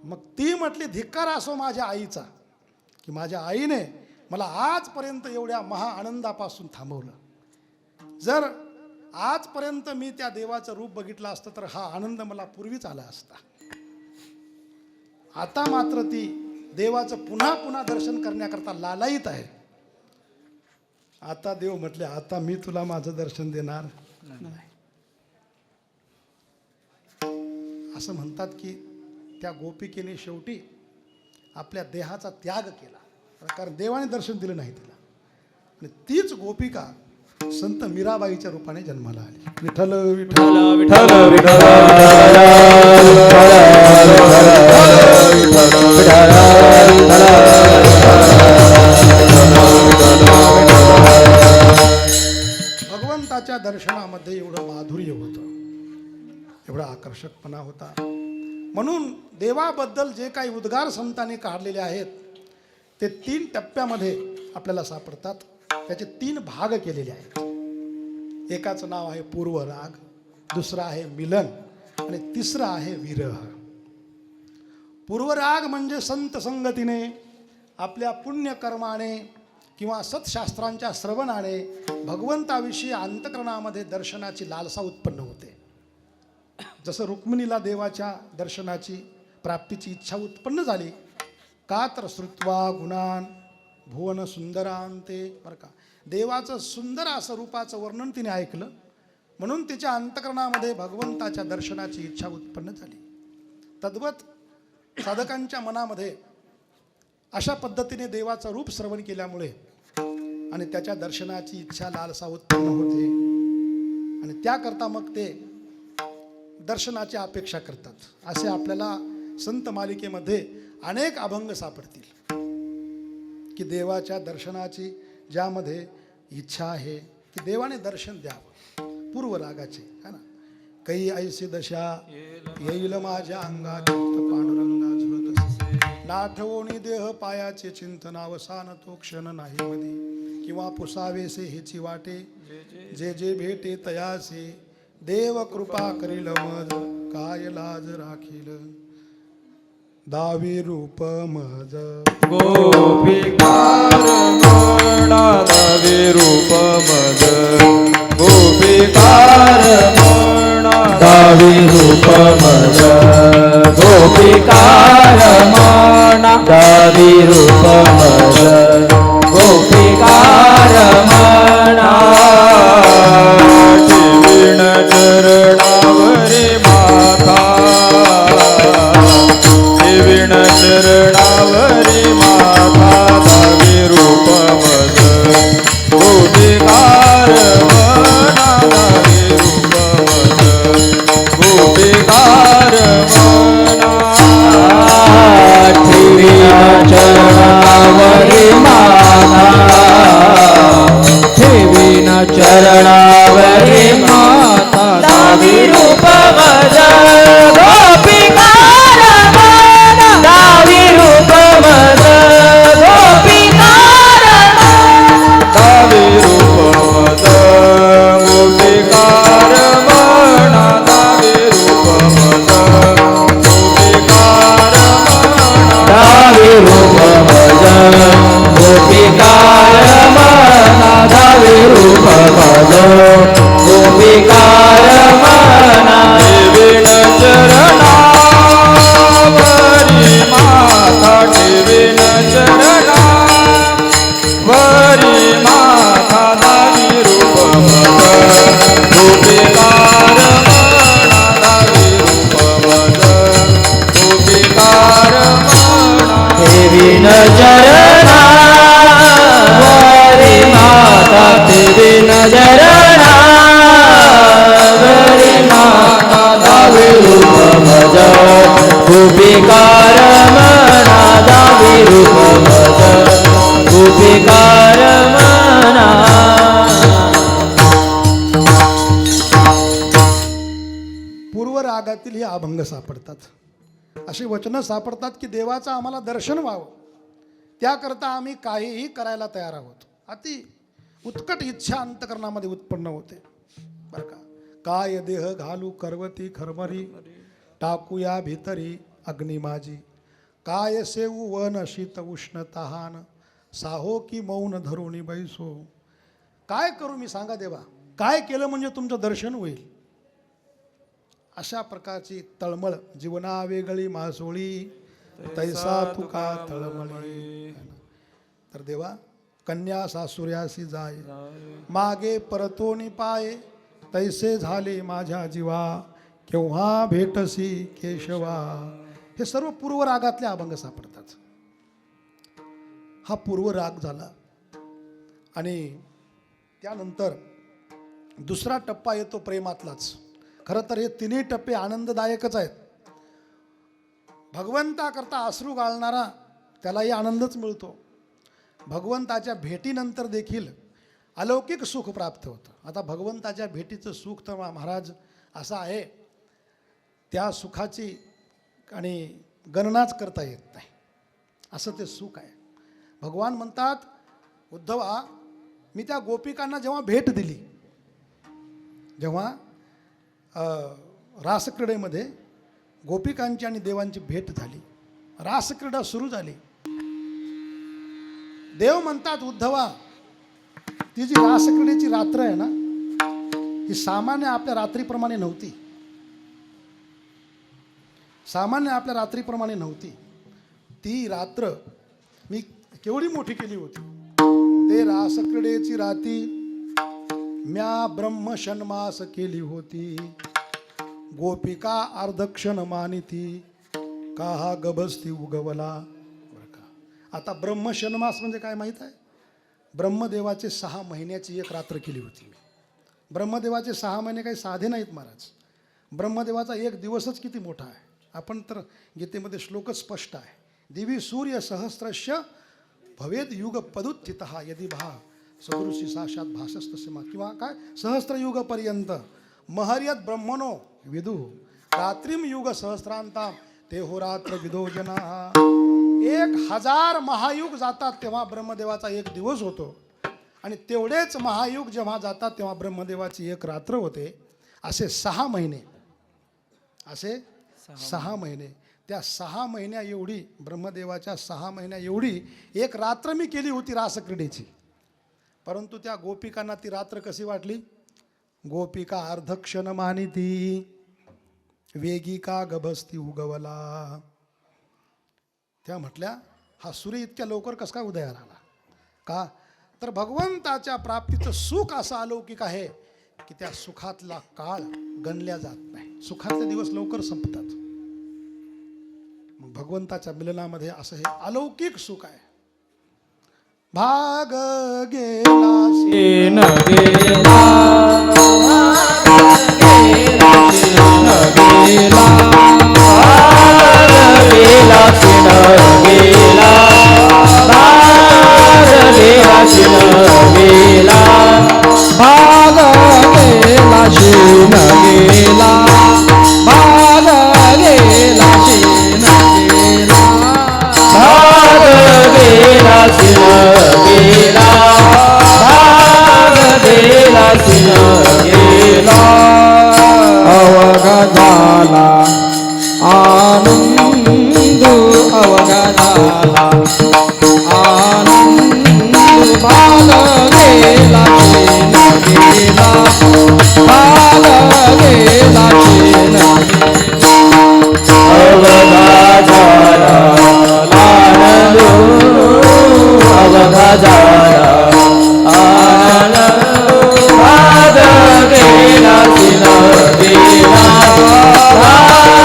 मग ती म्हटली, धिक्कार असो माझ्या आईचा की माझ्या आईने मला आजपर्यंत एवढ्या महा आनंदापासून थांबवलं. जर आजपर्यंत मी त्या देवाचं रूप बघितलं असतं तर हा आनंद मला पूर्वीच आला असता. आता मात्र ती देवाचं पुन्हा पुन्हा दर्शन करण्याकरता लालायित आहे. आता देव म्हटले, आता मी तुला माझं दर्शन देणार नाही. असं म्हणतात की त्या गोपिकेने शेवटी आपल्या देहाचा त्याग केला, कारण देवाने दर्शन दिलं नाही तिला. आणि तीच गोपिका संत मीराबाईच्या रूपाने जन्माला आली. विठ्ठल विठ्ठल विठ्ठल विठ्ठल भगवंताच्या दर्शनामध्ये एवढं माधुर्य होतं, एवढा आकर्षकपणा होता. म्हणून देवाबद्दल जे काही उद्गार संतांनी काढलेले आहेत ते 3 टप्प्यामध्ये आपल्याला सापडतात. त्याचे 3 भाग केलेले आहेत. एकाचं नाव आहे पूर्वराग, दुसरा आहे मिलन आणि तिसरा आहे विरह. पूर्वराग म्हणजे संत संगतीने, आपल्या पुण्यकर्माने किंवा सत्शास्त्रांच्या श्रवणाने भगवंताविषयी अंतःकरणामध्ये दर्शनाची लालसा उत्पन्न होते. जसं रुक्मिणीला देवाच्या दर्शनाची प्राप्तीची इच्छा उत्पन्न झाली का तर श्रुत्वा गुणान भुवन सुंदरांते, बरं का, देवाचं सुंदर असं रूपाचं वर्णन तिने ऐकलं म्हणून तिच्या अंतःकरणामध्ये भगवंताच्या दर्शनाची इच्छा उत्पन्न झाली. तद्वत साधकांच्या मनामध्ये अशा पद्धतीने देवाचं रूप श्रवण केल्यामुळे आणि त्याच्या दर्शनाची इच्छा लालसा उत्पन्न होते आणि त्याकरता मग ते दर्शनाची अपेक्षा करतात. असे आपल्याला संत मालिकेमध्ये अनेक अभंग सापडतील की देवाच्या दर्शनाची ज्यामध्ये इच्छा आहे की देवाने दर्शन द्यावं. पूर्वरागाचे है ना, काही ऐसी दशा येईल माझ्या अंगात पांडुरंगा झुलत नाठवणी देह पायाचे चिंतनावसान तो क्षण नाही मधी किंवा पुसावेसे हेची वाटे जे जे भेटे तयासे देव कृपा करील मज काय लाज राखील दावी रूप मज गोपिकार म्हणा दावी रूप मज गोपिकार म्हणा दावी रूप मज गोपिकार म्हणा दावी रूप मज गोपिकार म्हणा ठेवीण चरणावरी माथा ठेवीण चरणावरी माथा दावी रूप मज गोपिकार म्हणा दावी रूप मज गोपिकार म्हणा ठेवीण चरणावरी पूर्वरागातील हे अभंग सापडतात. अशी वचनं सापडतात की देवाचं आम्हाला दर्शन व्हावं, त्याकरता आम्ही काहीही करायला तयार आहोत. अति उत्कट इच्छा अंतकरणामध्ये उत्पन्न होते बरं का. काय देह घालू करवती खरमरी, टाकूया भितरी अग्नी माझी. काय सेवू वन शीत उष्ण तहान, साहो की मौन धरुणी बैसो. काय करू मी सांगा देवा, काय केलं म्हणजे तुमचं दर्शन होईल. अशा प्रकारची तळमळ जीवना वेगळी मासोळी, तैसा तुका तळमळी. तर देवा कन्या सासुर्यासी जाय, मागे परतोनी पाये. तैसे झाले माझ्या जीवा, केव्हा भेटसी केशवा. हे सर्व पूर्वरागातले अभंग सापडतात. हा पूर्वराग झाला आणि त्यानंतर दुसरा टप्पा येतो प्रेमातलाच. खरं तर हे तिन्ही टप्पे आनंददायकच आहेत. भगवंताकरता अश्रू गाळणारा त्यालाही आनंदच मिळतो. भगवंताच्या भेटीनंतर देखील अलौकिक सुख प्राप्त होतं. आता भगवंताच्या भेटीचं सुख तर महाराज असं आहे, त्या सुखाची आणि गणनाच करता येत नाही, असं ते सुख आहे. भगवान म्हणतात, उद्धवा मी त्या गोपिकांना जेव्हा भेट दिली, जेव्हा रासक्रीडेमध्ये गोपिकांची आणि देवांची भेट झाली, रासक्रीडा सुरू झाली. देव म्हणतात, उद्धवा ती जी रासक्रीडेची रात्र आहे ना, ही सामान्य आपल्या रात्रीप्रमाणे नव्हती. सामान्य आपल्या रात्रीप्रमाणे नव्हती. ती रात्र मी केवढी मोठी केली होती. ते रासक्रीडेची राती म्या ब्रह्मशन्मास केली होती. गोपिका अर्धक्षण मानिती, काहा गबस्ती उगवला. आता ब्रह्मशन्मास म्हणजे काय माहीत आहे? ब्रह्मदेवाचे 6 महिन्याची एक रात्र केली होती मी. ब्रह्मदेवाचे 6 महिने काही साधे नाहीत महाराज. ब्रह्मदेवाचा एक दिवसच किती मोठा आहे. आपण तर गीतेमध्ये श्लोकच स्पष्ट आहे, दिवी सूर्य सहस्रस्य भवेद युग पदुत्थितः यदि भा सदृशी साक्षात भासस्तस्मा. किंवा काय सहस्त्र युग पर्यंत महर्यत ब्रह्मणो विदु रात्रिम युग सहस्रांता तेहो रात्र विदो जना. 1000 महायुग जातात तेव्हा ब्रह्मदेवाचा एक दिवस होतो, आणि तेवढेच महायुग जेव्हा जातात तेव्हा ब्रह्मदेवाची एक रात्र होते. असे 6 महिने, असे 6 महिने. त्या 6 महिन्या एवढी, ब्रह्मदेवाच्या 6 महिन्या एवढी एक रात्र मी केली होती रासक्रीडेची. परंतु त्या गोपिकांना ती रात्र कशी वाटली? गोपिका अर्धक्षण मानिती, वेगिका गभस्ती उगवला. त्या म्हटल्या, हा सूर्य इतक्या लवकर कसा काय उदयाला आला? का तर भगवंताच्या प्राप्तीचं सुख असं अलौकिक आहे की त्या सुखातला काळ गणल्या जात नाही. सुखातले दिवस लवकर संपतात. मग भगवंताच्या मिलनामध्ये असं हे अलौकिक सुख आहे. भाग गेला शेण गेला, गेला, गेला, शेण गेला, गेला, शेण गेला, भाग गेला, शेण गेला, भाग गेला, शेण गेला, भाग गेला, शेण गेला, भाग गेला, शेण गेला. अवघा झाला आनंद, अवघा झाला आनंद, भाग गेला, शेण गेला, भाग गेला, शेण गेला. अवघा झाला आनंद, अवघा झाला आनंद, भाग गेला, शेण गेला, भाग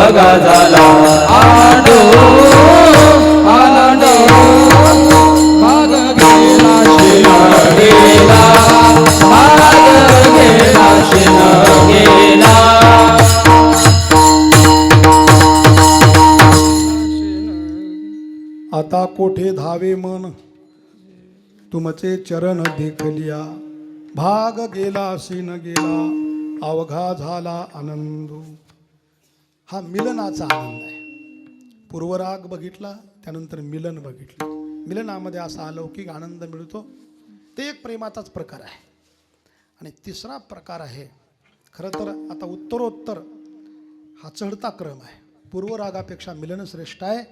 अवघा झाला आनंद आनंद भाग गेला शिन गेला भाग गेला शिन गेला आता कोठे धावे मन तुमचे चरण देखलिया भाग गेला सीन गेला अवघा झाला आनंद. हा मिलनाचा आनंद आहे. पूर्वराग बघितला, त्यानंतर मिलन बघितलं. मिलनामध्ये असा अलौकिक आनंद मिळतो. ते एक प्रेमाचाच प्रकार आहे. आणि तिसरा प्रकार आहे, खरं तर आता उत्तरोत्तर हा चढता क्रम आहे. पूर्वरागापेक्षा मिलन श्रेष्ठ आहे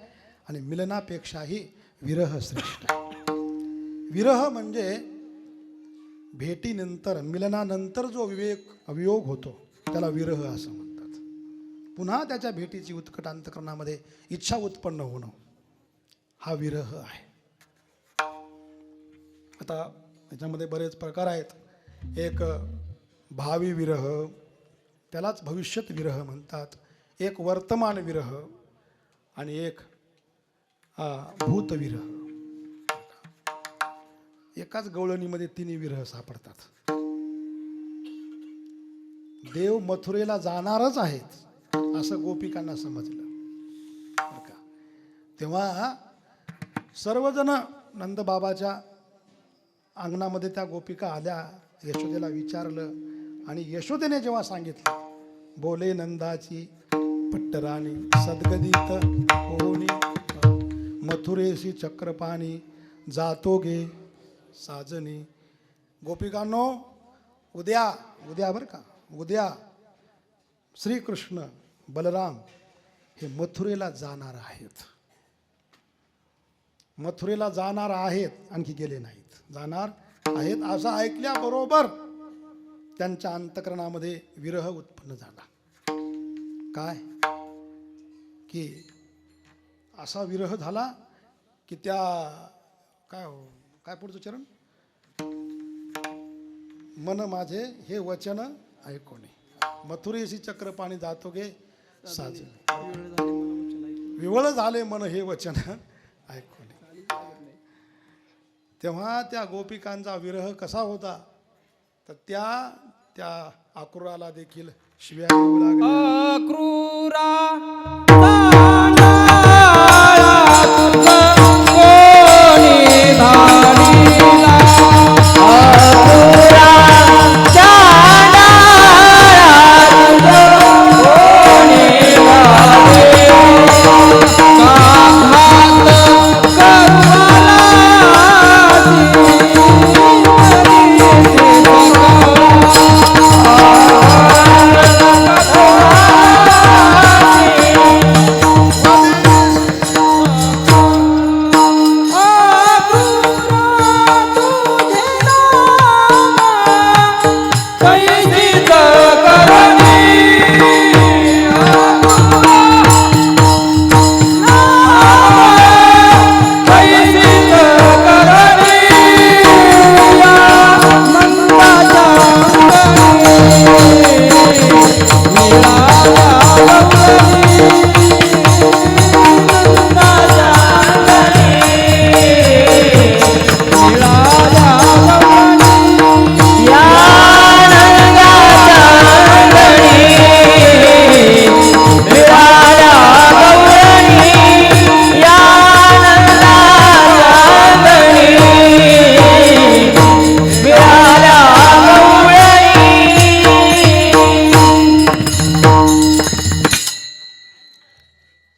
आणि मिलनापेक्षाही विरह श्रेष्ठ आहे. विरह म्हणजे भेटीनंतर, मिलनानंतर जो वियोग होतो त्याला विरह असं म्हणतात. पुन्हा त्याच्या भेटीची उत्कट अंतःकरणामध्ये इच्छा उत्पन्न होणं, हा विरह आहे. आता याच्यामध्ये बरेच प्रकार आहेत. एक भावी विरह, त्यालाच भविष्यत विरह म्हणतात. एक वर्तमान विरह आणि एक भूतविरह. एकाच गवळणीमध्ये तिन्ही विरह सापडतात. देव मथुरेला जाणारच आहेत असं गोपिकांना समजलं बरं का. तेव्हा सर्वजण नंदबाबाच्या अंगणामध्ये त्या गोपिका आल्या, यशोदेला विचारलं आणि यशोदेने जेव्हा सांगितलं, बोले नंदाची पट्टराणी सद्गदित होनी मथुरेशी चक्रपाणी जातो गे साजनी. गोपिकांनो, उद्या बरं का, उद्या श्रीकृष्ण बलराम हे मथुरेला जाणार आहेत. मथुरेला जाणार आहेत, आणखी गेले नाहीत, जाणार आहेत असं ऐकल्याबरोबर त्यांच्या अंतःकरणामध्ये विरह उत्पन्न झाला. काय की असा विरह झाला की त्या काय पुढचं चरण, मन माझे हे वचन ऐकोने मथुरेशी चक्रपाणी जातो गे साजने, विवळ झाले मन हे वचन ऐकोने. तेव्हा त्या गोपिकांचा विरह कसा होता, तर त्या आक्रूराला देखील शिव्या येऊ लागल्या. अक्रूरा कोणी धाडिला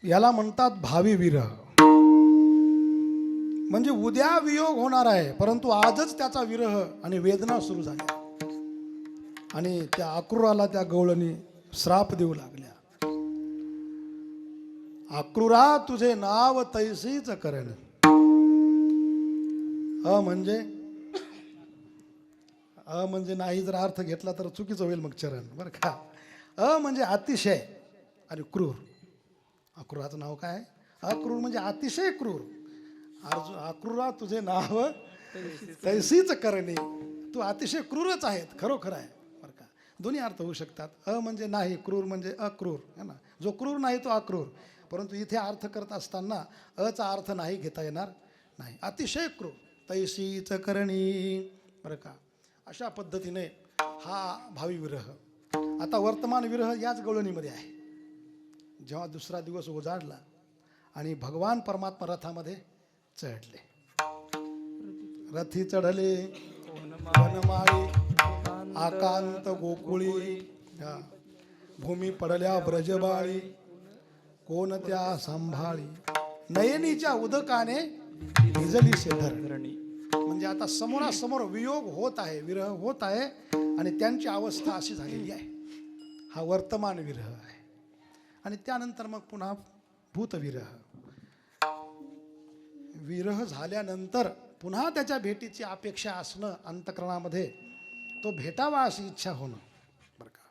याला म्हणतात भावी विरह. म्हणजे उद्या वियोग होणार आहे, परंतु आजच त्याचा विरह आणि वेदना सुरू झाल्या. आणि त्या आक्रूराला त्या गवळणी श्राप देऊ लागल्या. आक्रूरा तुझे नाव तैसीच करण. म्हणजे नाही जर अर्थ घेतला तर चुकीचं होईल मग चरण बरं का. म्हणजे अतिशय आणि क्रूर. अक्रूराचं नाव काय आहे? अक्रूर म्हणजे अतिशय क्रूर. अक्रूरा तुझे नाव तैसीच करणे. तू अतिशय क्रूरच आहेत, खरोखर आहे बरं का. दोन्ही अर्थ होऊ शकतात. म्हणजे नाही, क्रूर म्हणजे अक्रूर है ना. जो क्रूर नाही तो अक्रूर. परंतु इथे अर्थ करत असताना अचा अर्थ नाही घेता येणार नाही. अतिशय क्रूर तैसीच करणी, बरं का. अशा पद्धतीने हा भावी विरह. आता वर्तमान विरह याच गवळणीमध्ये आहे. जेव्हा दुसरा दिवस उजाडला आणि भगवान परमात्मा रथामध्ये चढले. रथी चढले वनमाळी आकांत गोकुळी, भूमी पडल्या ब्रजबाळी कोण त्या सांभाळी, नयनीच्या उदकाने भिजली शेधरणी. म्हणजे आता समोरासमोर वियोग होत आहे, विरह होत आहे आणि त्यांची अवस्था अशी झालेली आहे. हा वर्तमान विरह आहे. आणि त्यानंतर मग पुन्हा भूतविरह. विरह झाल्यानंतर पुन्हा त्याच्या भेटीची अपेक्षा असणं अंतःकरणामध्ये, तो भेटावा अशी इच्छा होणं, बरं का,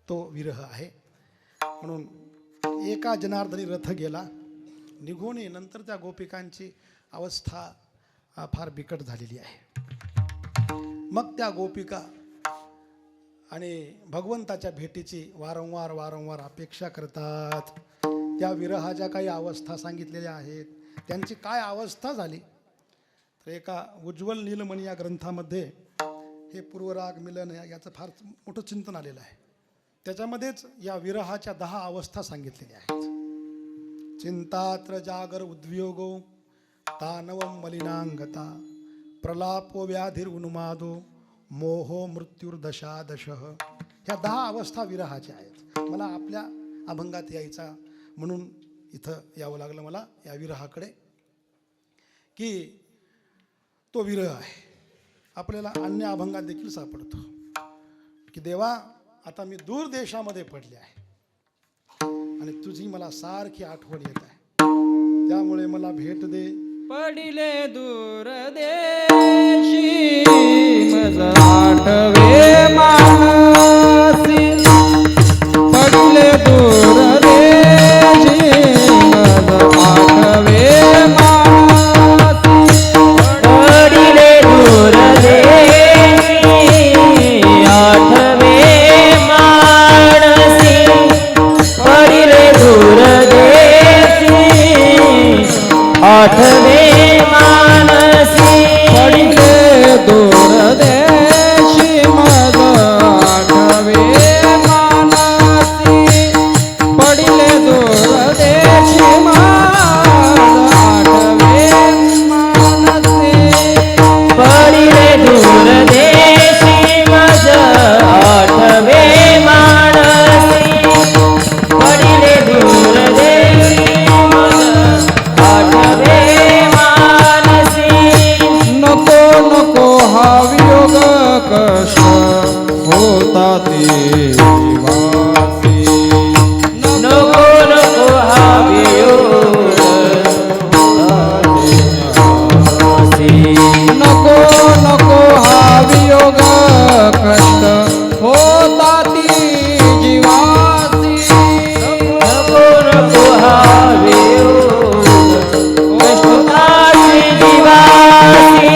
तो विरह आहे. म्हणून एका जनार्दनी रथ गेला निघून. नंतर त्या गोपिकांची अवस्था फार बिकट झालेली आहे. मग त्या गोपिका आणि भगवंताच्या भेटीची वारंवार अपेक्षा करतात. त्या विरहाच्या काही अवस्था सांगितलेल्या आहेत. त्यांची काय अवस्था झाली तर एका उज्ज्वल नीलमणी या ग्रंथामध्ये हे पूर्वराग मिलन याचं फार मोठं चिंतन आलेलं आहे. त्याच्यामध्येच या विरहाच्या 10 अवस्था सांगितलेल्या आहेत. चिंतात्र जागर उद्वियोगो तानवम मलिनांगता प्रलापो व्याधीर उन्मादो मोहो मृत्युर्दशादश. ह्या 10 अवस्था विरहाच्या आहेत. मला आपल्या अभंगात यायचा म्हणून इथं यावं लागलं मला या विरहाकडे, की तो विरह आहे. आपल्याला अन्य अभंगात देखील सापडतो की देवा आता मी दूर देशामध्ये पडले आहे आणि तुझी मला सारखी आठवण येत आहे, त्यामुळे मला भेट दे. पडिले दूर देशी मज आठवे मानसी, पडिले दूर देशी मज आठवे मानसी, पडिले दूर देशी आठवे मानसी, पडिले दूर देशी आठवे मानसी, पडिले दूर देशी मज आठवे मानसी, पडिले दूर देशी मज आठवे मानसी, पडिले दूर देशी मज आठवे मानसी, पडिले दूर देशी मज आठवे मानसी. नको नको हा वियोग कष्ट होता ते वासी, नको नको हा वियोग वासी. नको नको हा वियोग कष्ट होता ती जीवासी, नको नको हा वियोग कष्टाची जीवासी.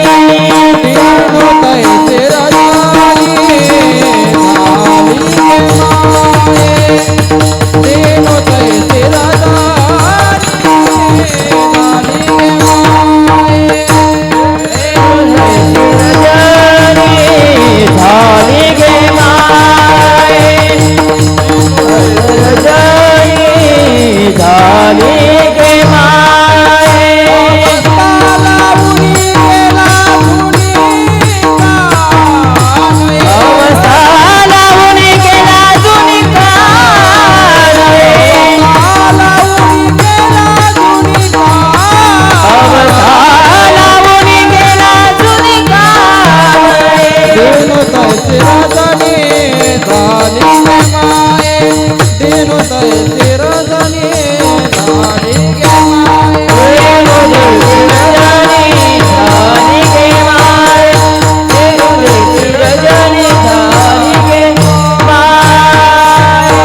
दीनो तैसे रजाई झाली गे माये, दीनो तैसे रजाई झाली गे माये, झाली गे माय, झाली गे माय. लावून गेला जुनी कान, अवसा लावून गेला जुनी कान, लावून गेला जुनी कान, अवसा लावून गेला जुनी कान. दीनो तैसे रजनी झाली गे माये, दीनो तैसे रजनी झाली गे माये, झाली गे माय, रजनी झाली गे माय.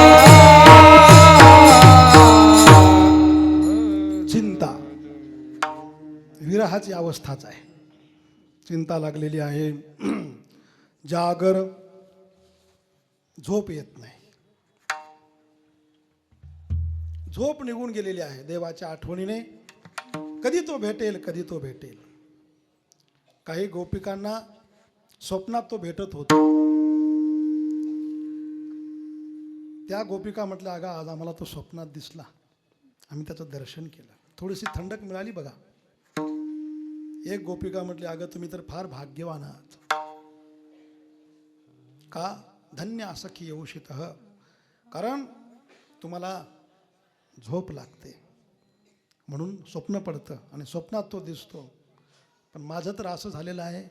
चिंता विरहाची अवस्थाच आहे. चिंता लागलेली आहे. जागर झोप येत नाही. झोप निघून गेलेली आहे देवाच्या आठवणीने. कधी तो भेटेल, कधी तो भेटेल. काही गोपिकांना स्वप्नात तो भेटत होता. त्या गोपिका म्हटल्या, अगं आज आम्हाला तो स्वप्नात दिसला, आम्ही त्याचं दर्शन केलं, थोडीशी थंडक मिळाली बघा. एक गोपिका म्हटली, अगं तुम्ही तर फार भाग्यवान आहात. का? धन्य असखी येऊशितः, कारण तुम्हाला झोप लागते म्हणून स्वप्न पडतं आणि स्वप्नात तो दिसतो. पण माझं तर असं झालेलं आहे,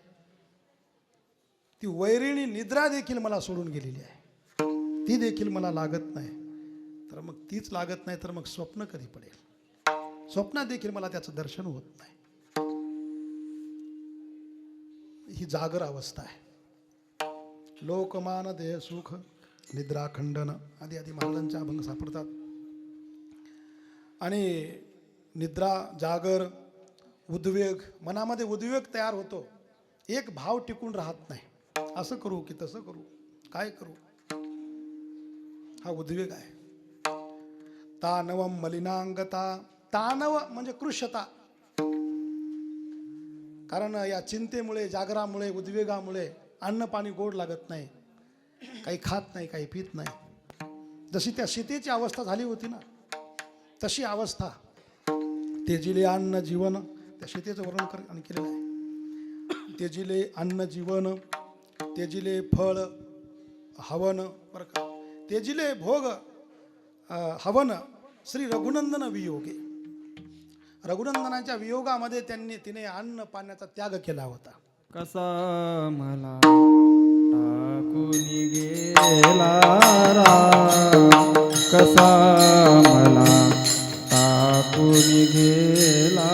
ती वैरिणी निद्रा देखील मला सोडून गेलेली आहे, ती देखील मला लागत नाही. तर मग तीच लागत नाही तर मग स्वप्न कधी पडेल? स्वप्नात देखील मला त्याचं दर्शन होत नाही. ही जागर अवस्था आहे. लोकमान देह सुख निद्रा खंडन आदी आदी महाराजांचे अभंग सापडतात. आणि निद्रा, जागर, उद्वेग, मनामध्ये उद्वेग तयार होतो. एक भाव टिकून राहत नाही. असं करू की तसं करू, काय करू, हा उद्वेग आहे. तानवम मलिनांगता, तानव म्हणजे कृशता. कारण या चिंतेमुळे, जागरामुळे, उद्वेगामुळे अन्न पाणी गोड लागत नाही, काही खात नाही, काही पित नाही. जशी त्या सीतेची अवस्था झाली होती ना, तशी अवस्था. तेजिले अन्न जीवन, त्या सीतेचं वर्णन आणि केलेलं आहे. तेजिले अन्न जीवन, तेजिले फळ हवन, बरं का, तेजिले भोग हवन श्री रघुनंदन वियोगे. रघुनंदनाच्या वियोगामध्ये तिने अन्न पाण्याचा त्याग केला होता. कसा मला टाकून गेला राम, कसा मला टाकून गेला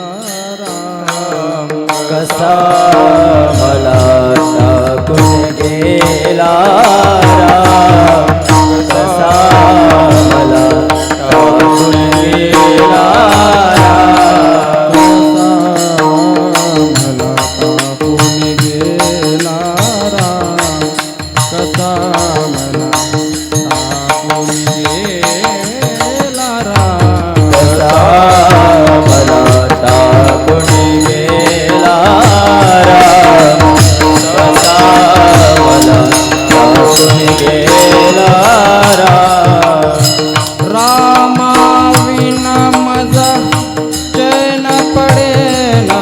राम, कसा मला टाकून गेला राम, कसा मला टाकून गेला राम, मला टाकून गेला राम, कसा मला टाकून गेला राम, कसा मला टाकून गेला राम, कसा मला टाकून गेला राम. रामा विना मजा चैन पडेना,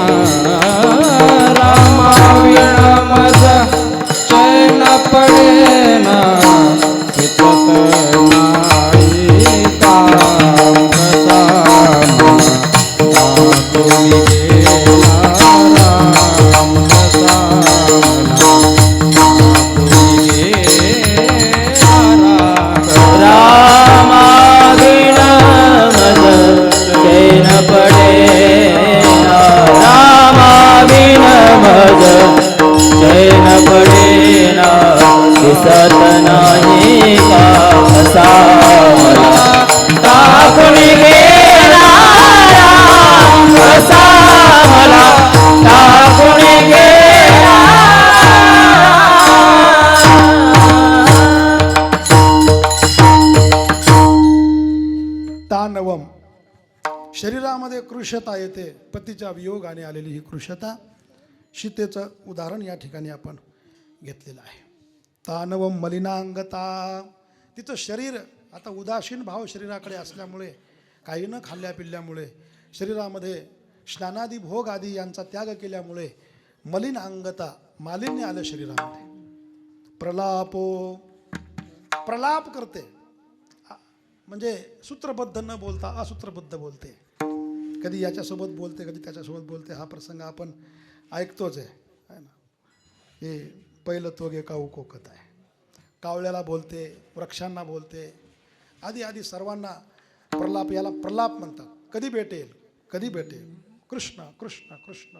रामा विना मजा चैन पडेना, हितत नाही काम, कसा मला टाकून गेला राम, कसा मला टाकून गेला राम. रामा विना मज चैन पडेना, रामा विना मज चैन पडेना, दिसत नाही का कसा मला टाकून गेला राम, कसा मला टाकून गेला तानवम, शरीरामध्ये कृशता येते. पतीच्या वियोगाने आलेली ही कृशता, सीतेचं उदाहरण या ठिकाणी आपण घेतलेलं आहे. तानवम मलिनांगता, तिचं शरीर आता उदासीन भाव शरीराकडे असल्यामुळे, काही न खाल्ल्या पिल्ल्यामुळे, शरीरामध्ये स्नानादी भोग आदी यांचा त्याग केल्यामुळे मलिन अंगता, मालिन्य आलं शरीरामध्ये. प्रलापो, प्रलाप करते, म्हणजे सूत्रबद्ध न बोलता असूत्रबद्ध बोलते. कधी याच्यासोबत बोलते, कधी त्याच्यासोबत बोलते. हा प्रसंग आपण ऐकतोच आहे ना. हे पहिलं तोगे काऊ कोकत आहे. कावळ्याला बोलते, वृक्षांना बोलते, आदी आदी सर्वांना प्रलाप, याला प्रलाप म्हणतात. कधी भेटेल, कधी भेटेल, कृष्ण कृष्ण कृष्ण,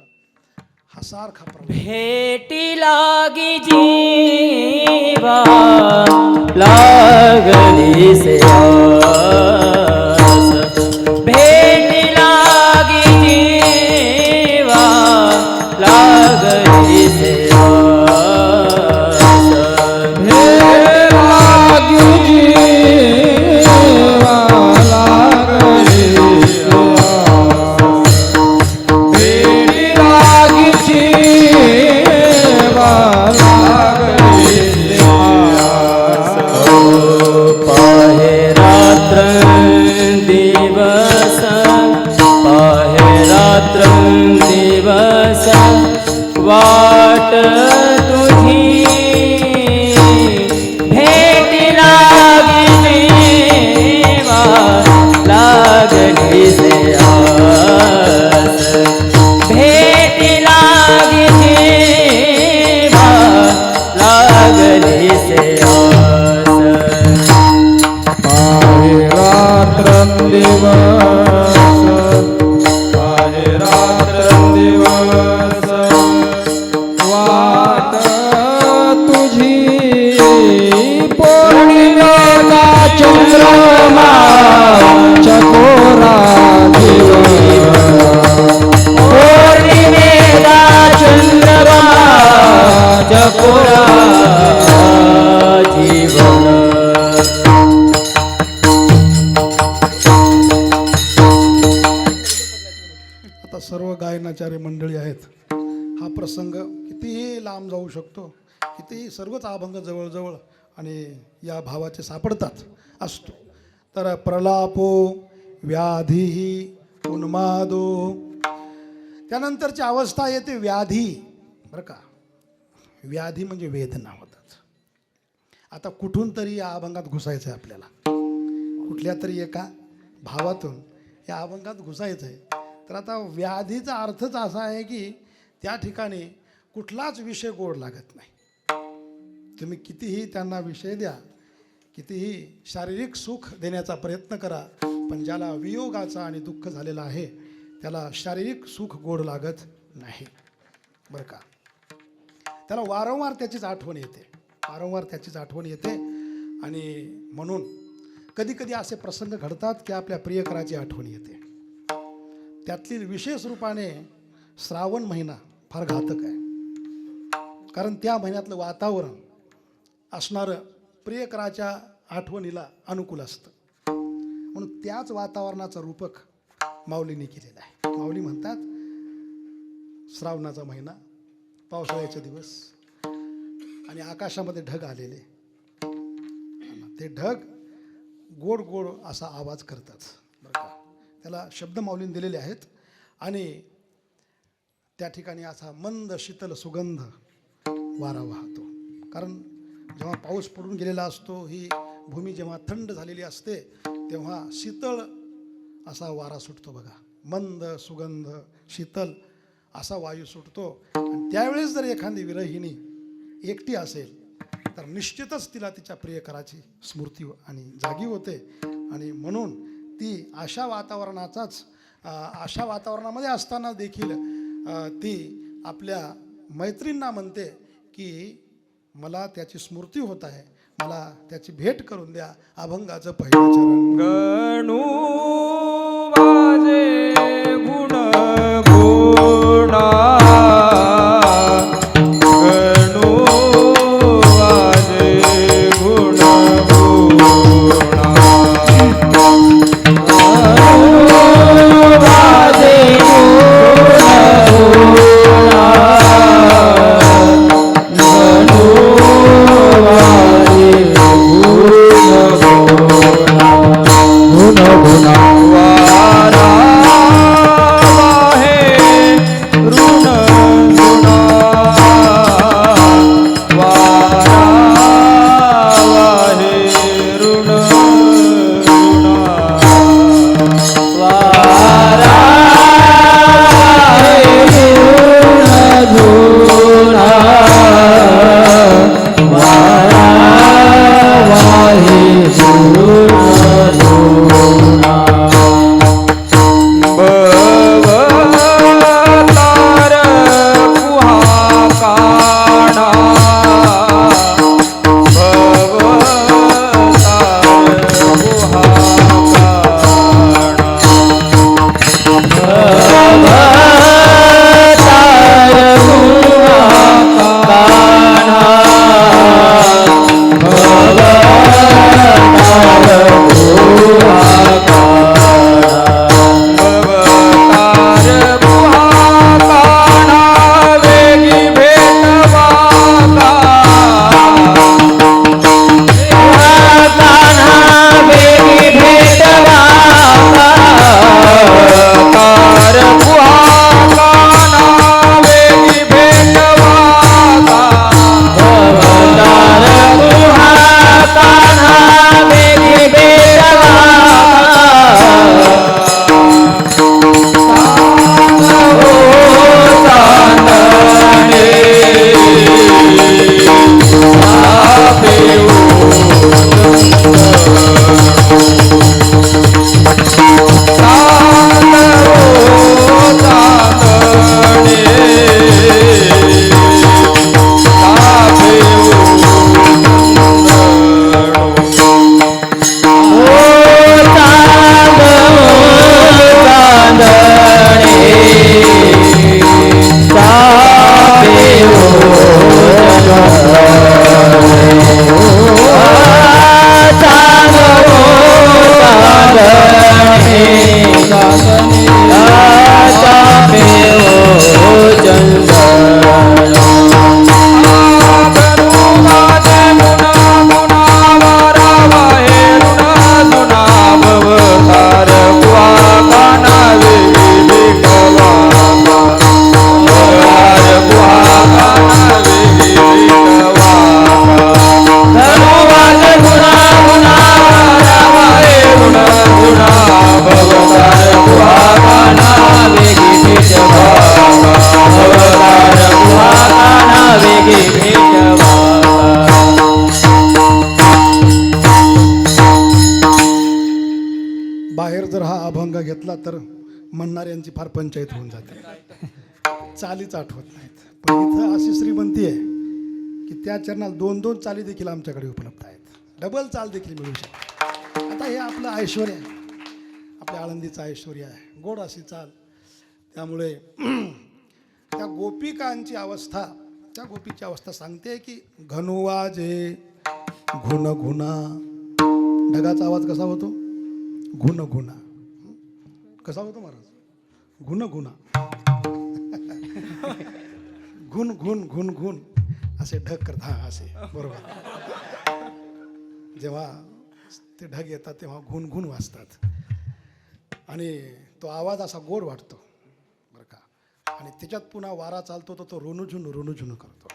हा सारखा प्रलाप. भेटी लागी जीवा लागली से आस, भेटी लागी जीवा लागली से आस, भेट दिवस आहे रात्रंदिवस वाट तुझी पौर्णिमेचा चंद्रमा चकोरा पौर्णिमेला चंद्रमा चकोरा जीवन आता सर्व गायनाचार्य मंडळी आहेत. हा प्रसंग कितीही लांब जाऊ शकतो, कितीही सर्वच अभंग जवळजवळ आणि या भावाचे सापडतात असतो. तर प्रलापो व्याधीही उन्मादो, त्यानंतरची अवस्था येते व्याधी. बरं का, व्याधी म्हणजे वेदना होतात. आता कुठून तरी या अभंगात घुसायचं आहे आपल्याला, कुठल्या तरी एका भावातून या अभंगात घुसायचं आहे. तर आता व्याधीचा अर्थच असा आहे की त्या ठिकाणी कुठलाच विषय गोड लागत नाही. तुम्ही कितीही त्यांना विषय द्या, कितीही शारीरिक सुख देण्याचा प्रयत्न करा, पण ज्याला वियोगाचा आणि दुःख झालेला आहे त्याला शारीरिक सुख गोड लागत नाही. बरं का, त्याला वारंवार त्याचीच आठवण येते, वारंवार त्याचीच आठवण येते. आणि म्हणून कधी कधी असे प्रसंग घडतात की आपल्या प्रियकराची आठवण येते. त्यातली विशेष रूपाने श्रावण महिना फार घातक आहे, कारण त्या महिन्यातलं वातावरण असणारं प्रियकराच्या आठवणीला अनुकूल असतं. म्हणून त्याच वातावरणाचं रूपक माऊलींनी केलेलं आहे. माऊली म्हणतात श्रावणाचा महिना, पावसाळ्याचे दिवस आणि आकाशामध्ये ढग आलेले, ते ढग गोड गोड असा आवाज करतात. बरं का, त्याला शब्द माऊलींनी दिलेले आहेत. आणि त्या ठिकाणी असा मंद शीतल सुगंध वारा वाहतो. कारण जेव्हा पाऊस पडून गेलेला असतो, ही भूमी जेव्हा थंड झालेली असते, तेव्हा शीतळ असा वारा सुटतो बघा. मंद सुगंध शीतल असा वायू सुटतो. आणि त्यावेळेस जर एखादी विरहिणी एकटी असेल तर निश्चितच तिला तिच्या प्रियकराची स्मृती आणि जागी होते. आणि म्हणून ती अशा वातावरणामध्ये असताना देखील ती आपल्या मैत्रिणींना म्हणते की मला त्याची स्मृती होत आहे, मला त्याची भेट करून द्या. अभंगाचं पहिलं चरण. गणू वाजे गुण गुणा गणू वाजे गुण गुणा वाजे वारा वाहे ऋण गुणा वारा वाहे ऋण गुणा वारा धुणा वारा वाहे धुणा बाहेर जर हा अभंग घेतला तर म्हणणाऱ्यांची फार पंचायत होऊन जाते, चालीच आठवत नाहीत. पण इथं अशी श्रीमंती आहे की त्या चरणाला 2-2 चाली देखील आमच्याकडे उपलब्ध आहेत, डबल चाल देखील मिळू शकते. आता हे आपलं ऐश्वर्य आहे, आपल्या आळंदीचं ऐश्वर्य आहे, गोड अशी चाल. त्यामुळे त्या गोपिकांची अवस्था, त्या गोपीची अवस्था सांगते की घनुवाजे घुन घुना. ढगाचा आवाज कसा होतो? घुन घुना. कसा होतो महाराज? घुन घुना. घुन घुन घुन घुन असे ढग करत. हां असे बरोबर. जेव्हा ते ढग येतात तेव्हा घुन घुन वाजतात आणि तो आवाज असा गोड वाटतो बरं का. आणि त्याच्यात पुन्हा वारा चालतो तर तो रोनुझुनू रोनुझुनू करतो,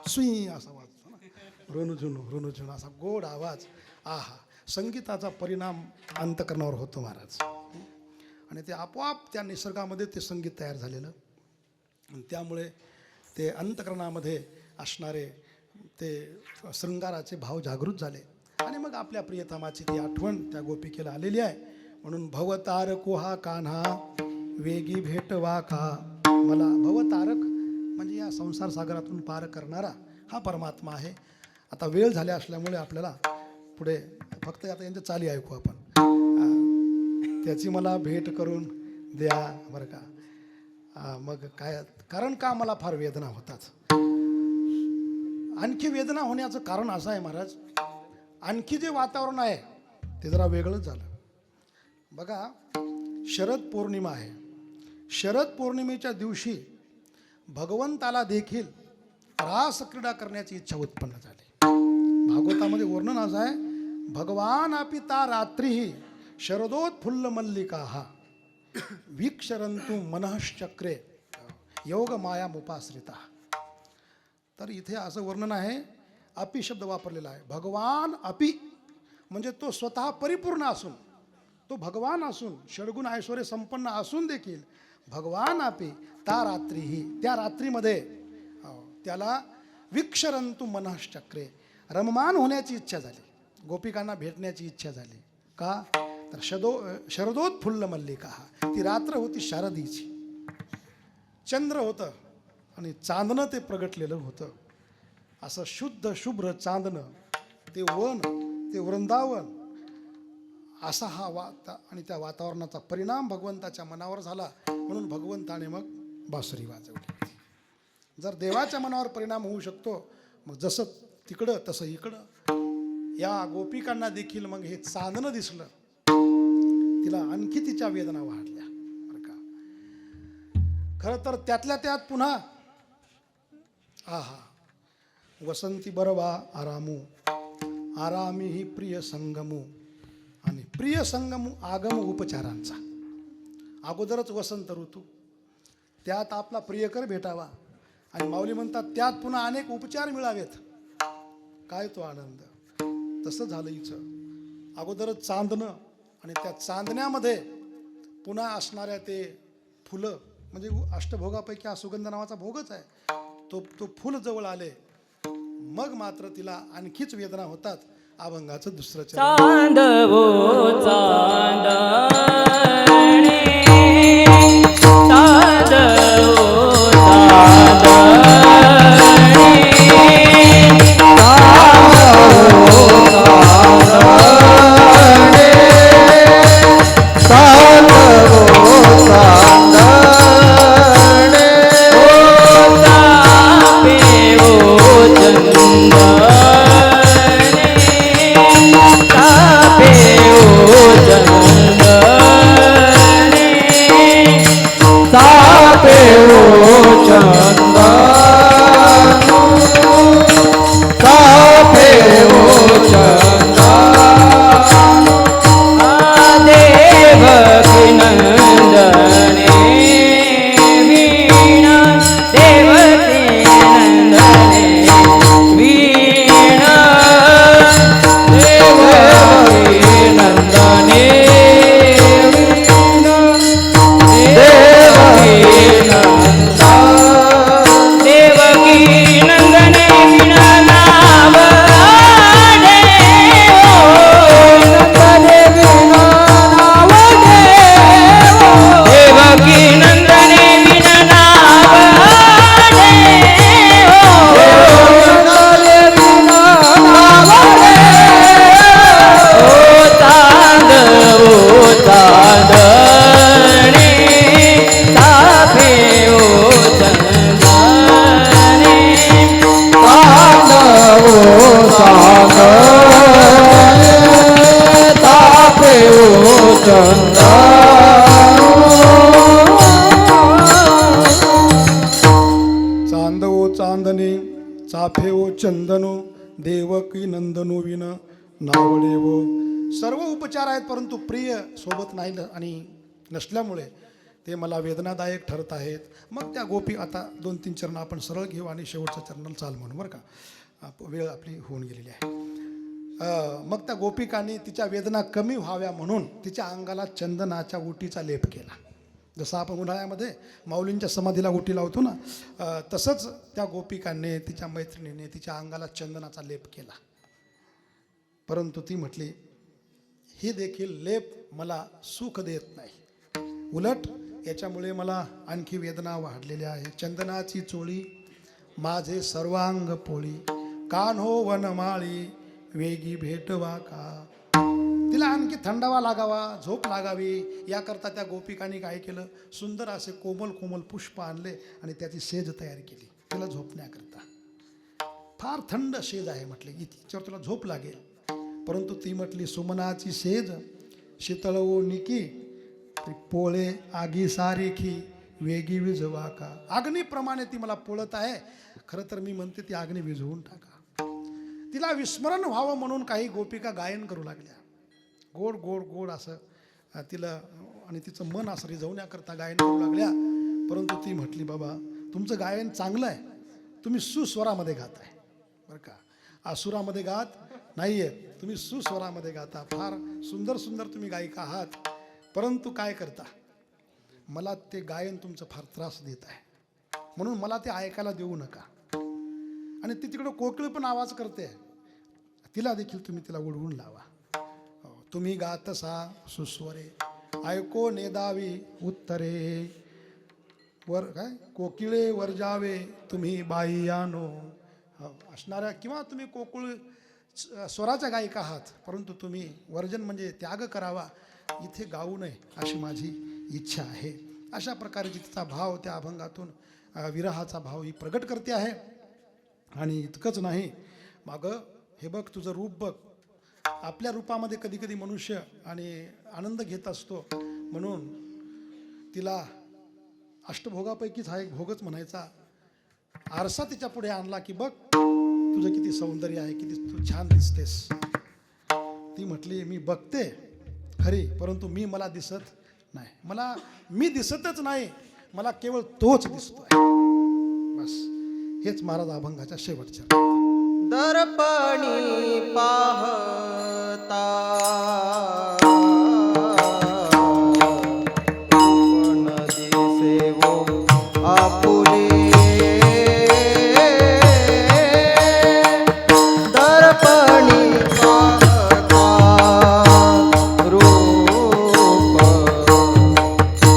सुई असा वाजतो ना, रोनुझुनू रोनुझुनू असा गोड आवाज. आहा, संगीताचा परिणाम अंतकरणावर होतो महाराज. आणि ते आपोआप त्या निसर्गामध्ये ते संगीत तयार झालेलं आणि त्यामुळे ते अंतकरणामध्ये असणारे ते शृंगाराचे भाव जागृत झाले आणि मग आपल्या प्रियतमाची ती आठवण त्या गोपिकेला आलेली आहे. म्हणून भवतारक हा कान्हा वेगी भेटवा का मला. भवतारक म्हणजे या संसार सागरातून पार करणारा हा परमात्मा आहे. आता वेळ झाल्या असल्यामुळे आपल्याला पुढे फक्त आता यांच्या चाली ऐकू आपण. त्याची मला भेट करून द्या बरं का. मग काय कारण का मला फार वेदना होतात. आणखी वेदना होण्याचं कारण असं आहे महाराज, आणखी जे वातावरण आहे ते जरा वेगळंच झालं. बघा, शरद पौर्णिमा आहे. शरद पौर्णिमेच्या दिवशी भगवंताला देखील रास क्रीडा करण्याची इच्छा उत्पन्न झाली. भागवतामध्ये वर्णन असं आहे, भगवान पिता रात्रीही शरदोत्फुल्ल मल्लिका वीक्षरंतु मनःश्चक्रे योग माया मुपाश्रिता. तर इथे असं वर्णन आहे, अपि शब्द वापरलेला आहे. भगवान अपि म्हणजे तो स्वतः परिपूर्ण असून, तो भगवान असून, षडगुण ऐश्वर्य संपन्न असून देखील भगवान अपि त्या रात्रीही, त्या रात्रीमध्ये त्याला वीक्षरंतु मनःश्चक्रे रममान होण्याची इच्छा झाली, गोपिकांना भेटण्याची इच्छा झाली. का तर शरदोत्फुल्ल मल्लिका, ती रात्र होती शारदीची. चंद्र होतं आणि चांदणं ते प्रगटलेलं होतं. असं शुद्ध शुभ्र चांदणं, ते वन, ते वृंदावन, असा हा आणि त्या वातावरणाचा परिणाम भगवंताच्या मनावर झाला. म्हणून भगवंताने मग बासुरी वाजवली. जर देवाच्या मनावर परिणाम होऊ शकतो, मग जसं तिकडं तसं इकडं. या गोपिकांना देखील मग हे चांदणं दिसलं, तिला आणखी तिच्या वेदना वाढल्या बरं का. खरं तर त्यातल्या त्यात पुन्हा आहा, वसंती बरवा आरामू आरामी ही प्रिय संगमू. आणि प्रिय संगमू आगम उपचारांचा. अगोदरच वसंत ऋतू, त्यात आपला प्रियकर भेटावा आणि माऊली म्हणतात त्यात पुन्हा अनेक उपचार मिळावेत. काय तो आनंद. तसं झालं हिचं. अगोदरच चांदणं आणि त्या चांदण्यामध्ये पुन्हा असणाऱ्या ते फुलं, म्हणजे अष्टभोगापैकी हा सुगंध नावाचा भोगच आहे. तो फुल जवळ आले, मग मात्र तिला आणखीच वेदना होतात. अभंगाचं दुसरं चरण. चांदवो चांदणे चांदवो चांद ओ चांदणे चाफे ओ चंदनो देवकी नंदनो विन नावडे वो. सर्व उपचार आहेत परंतु प्रिय सोबत नाही आणि नसल्यामुळे ते मला वेदनादायक ठरत आहेत. मग त्या गोपी आता 2-3 चरण आपण सरळ घेऊ आणि शेवटच्या चरणाला चाल म्हणू बरं का, वेळ आपली होऊन गेलेली आहे. मग त्या गोपिकांनी तिच्या वेदना कमी व्हाव्या म्हणून तिच्या अंगाला चंदनाच्या उटीचा लेप केला. जसं आपण उन्हाळ्यामध्ये माऊलींच्या समाधीला उटी लावतो ना, तसंच त्या गोपिकांनी तिच्या मैत्रिणीने तिच्या अंगाला चंदनाचा लेप केला. परंतु ती म्हटली, ही देखील लेप मला सुख देत नाही, उलट याच्यामुळे मला आणखी वेदना वाढलेल्या आहे. चंदनाची चोळी माझे सर्वांग पोळी, कान हो वनमाळी वेगी भेटवा का. तिला आणखी थंडावा लागावा, झोप लागावी याकरता त्या गोपिकांनी काय केलं, सुंदर असे कोमल कोमल पुष्प आणले आणि त्याची सेज तयार केली तिला झोपण्याकरता. फार थंड सेज आहे म्हटले, तिच्यावर तुला झोप लागेल. परंतु ती म्हटली, सुमनाची सेज शीतळ ओ निकी पोळे आगी सारेखी वेगी विझवा का. अग्नीप्रमाणे ती मला पोळत आहे, खरं तर मी म्हणते ती अग्नी विझवून टाका. तिला विस्मरण व्हावं म्हणून काही गोपिका गायन करू लागल्या, गोड गोड गोड असं तिला आणि तिचं मन असं रिझवण्याकरता गायन करू लागल्या. परंतु ती म्हटली, बाबा तुमचं गायन चांगलं आहे, तुम्ही सुस्वरामध्ये गाताय बरं का, आसुरामध्ये गात नाही आहे, तुम्ही सुस्वरामध्ये गाता, फार सुंदर सुंदर तुम्ही गायिका आहात. परंतु काय करता, मला ते गायन तुमचं फार त्रास देत आहे, म्हणून मला ते ऐकायला देऊ नका. आणि ती तिकडं कोकिळ पण आवाज करते, तिला देखील तुम्ही तिला उडवून लावा. तुम्ही गातसा सुस्वरे ऐको नेदावी उत्तरे वर काय कोकिळे वर जावे तुम्ही बाई यानो असणाऱ्या, किंवा तुम्ही कोकिळ स्वराच्या गायिका आहात परंतु तुम्ही वर्जन म्हणजे त्याग करावा, इथे गाऊ नये अशी माझी इच्छा आहे. अशा प्रकारे तिचा भाव त्या अभंगातून विरहाचा भाव ही प्रगट करते आहे. आणि इतकंच नाही, मागं हे बघ तुझं रूप बघ. आपल्या रूपामध्ये कधी कधी मनुष्य आणि आनंद घेत असतो, म्हणून तिला अष्टभोगापैकीच हा एक भोगच म्हणायचा. आरसा तिच्या पुढे आणला की बघ तुझं किती सौंदर्य आहे, किती तू छान दिसतेस. ती म्हटली, मी बघते खरी परंतु मला दिसत नाही, मी दिसतच नाही, मला केवळ तोच दिसतोय. बस हेच महाराज अभंगाच्या शेवटच्या. दर्पणी पाहता पण दिसे वो आपुले, दर्पणी पाहता रूप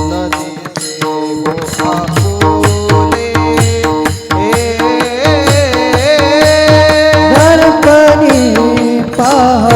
न दिसे वो आपुले. दर्पणी पाहता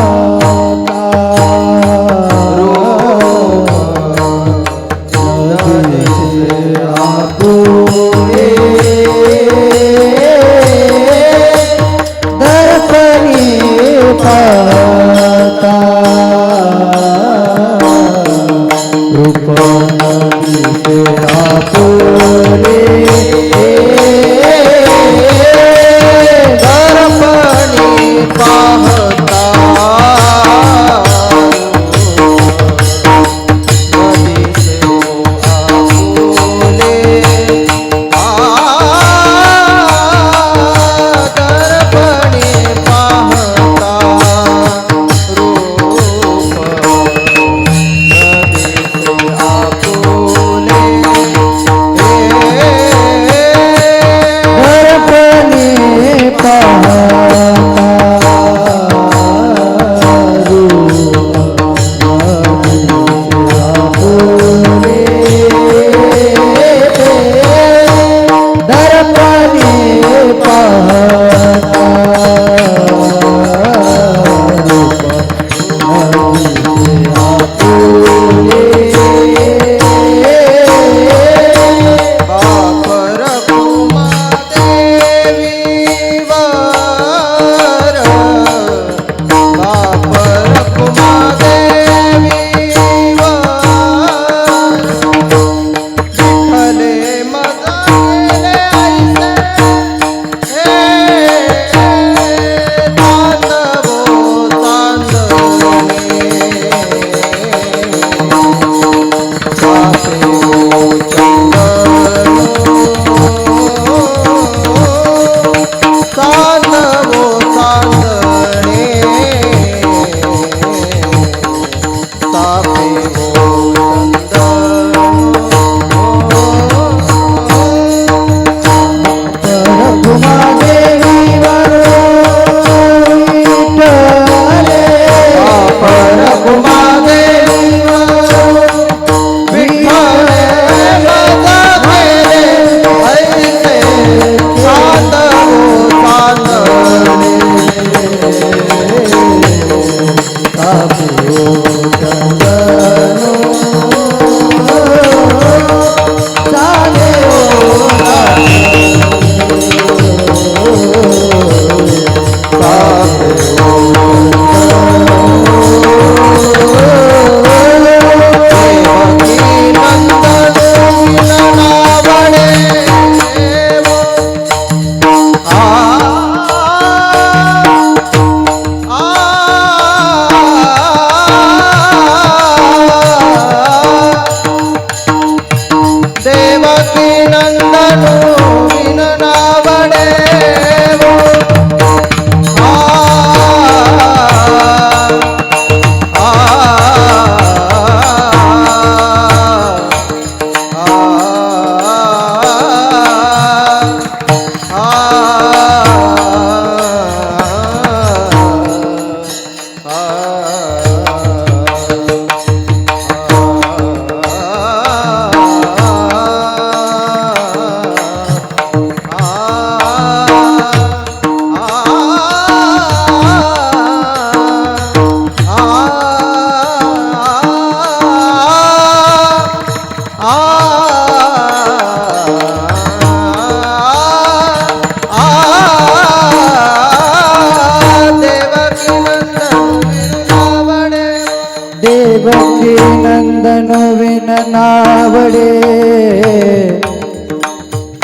देवकी नंदन विन नावडे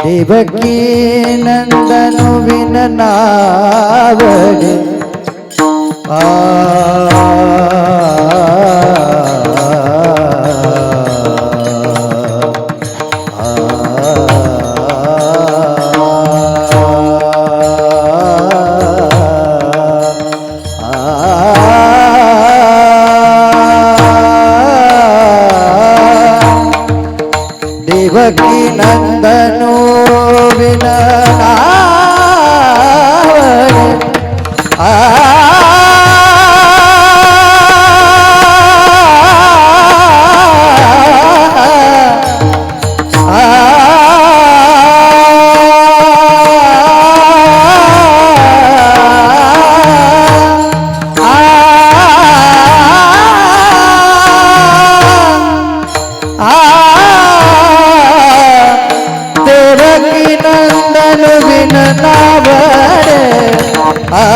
देवकी नंदन विन नावडे देवकी नंदनो विन देवकी नंदन विन नावडे आ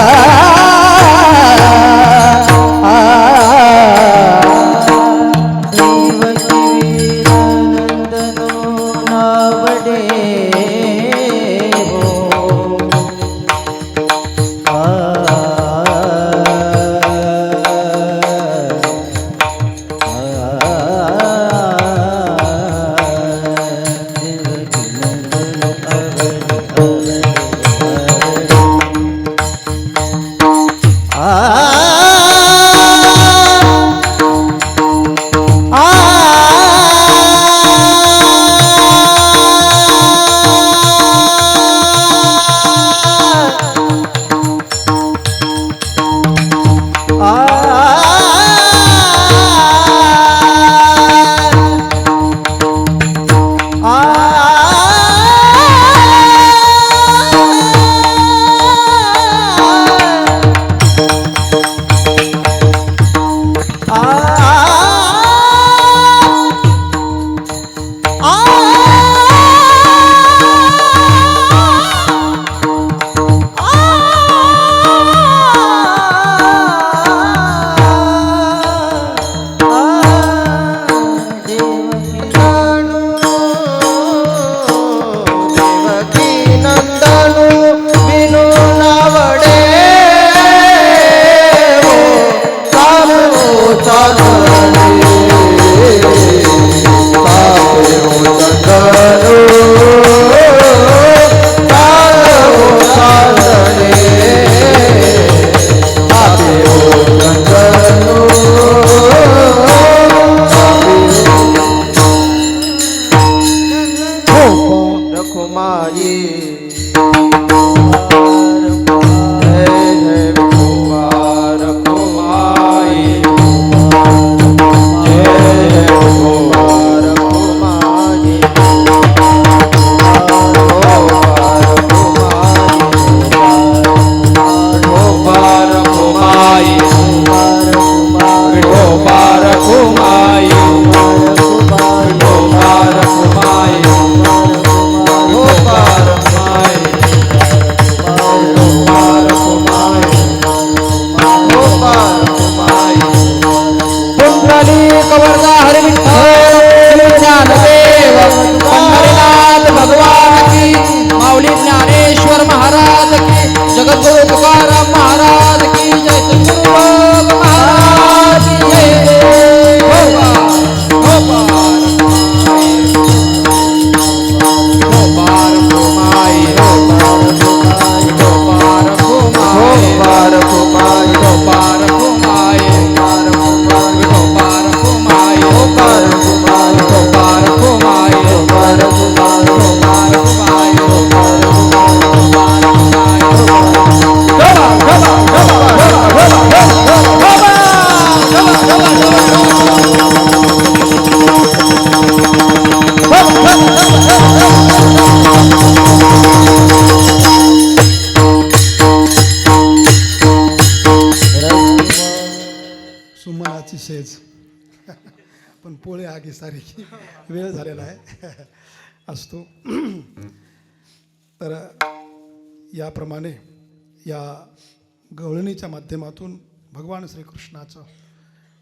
कवरदा हरी विठ्ठल ज्ञानदेव पंढरीनाथ भगवान की माऊली ज्ञानेश्वर महाराज की जगद्गुरु तुकाराम महाराज की जय सद्गुरु महाराज की जय सुमनाची सेज पण पोळे आगी सारी वेळ झालेला आहे असतो. तर याप्रमाणे या गवळणीच्या माध्यमातून भगवान श्रीकृष्णाचं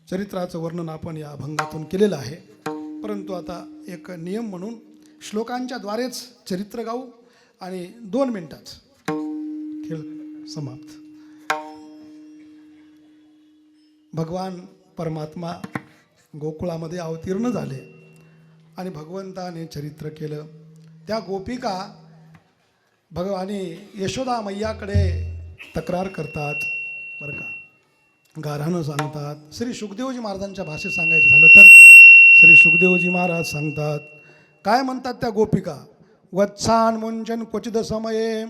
चरित्राचं वर्णन आपण या अभंगातून केलेलं आहे. परंतु आता एक नियम म्हणून श्लोकांच्या द्वारेच चरित्र गाऊ आणि 2 मिनिटात खेळ समाप्त. भगवान परमात्मा गोकुळामध्ये अवतीर्ण झाले आणि भगवंताने चरित्र केलं. त्या गोपिका भगवानी यशोदा मैयाकडे तक्रार करतात बरं का, गाऱ्हाणं सांगतात. श्री सुखदेवजी महाराजांच्या भाषेत सांगायचं झालं तर श्री सुखदेवजी महाराज सांगतात, काय म्हणतात त्या गोपिका. वत्सान मुंचन क्वचिद समये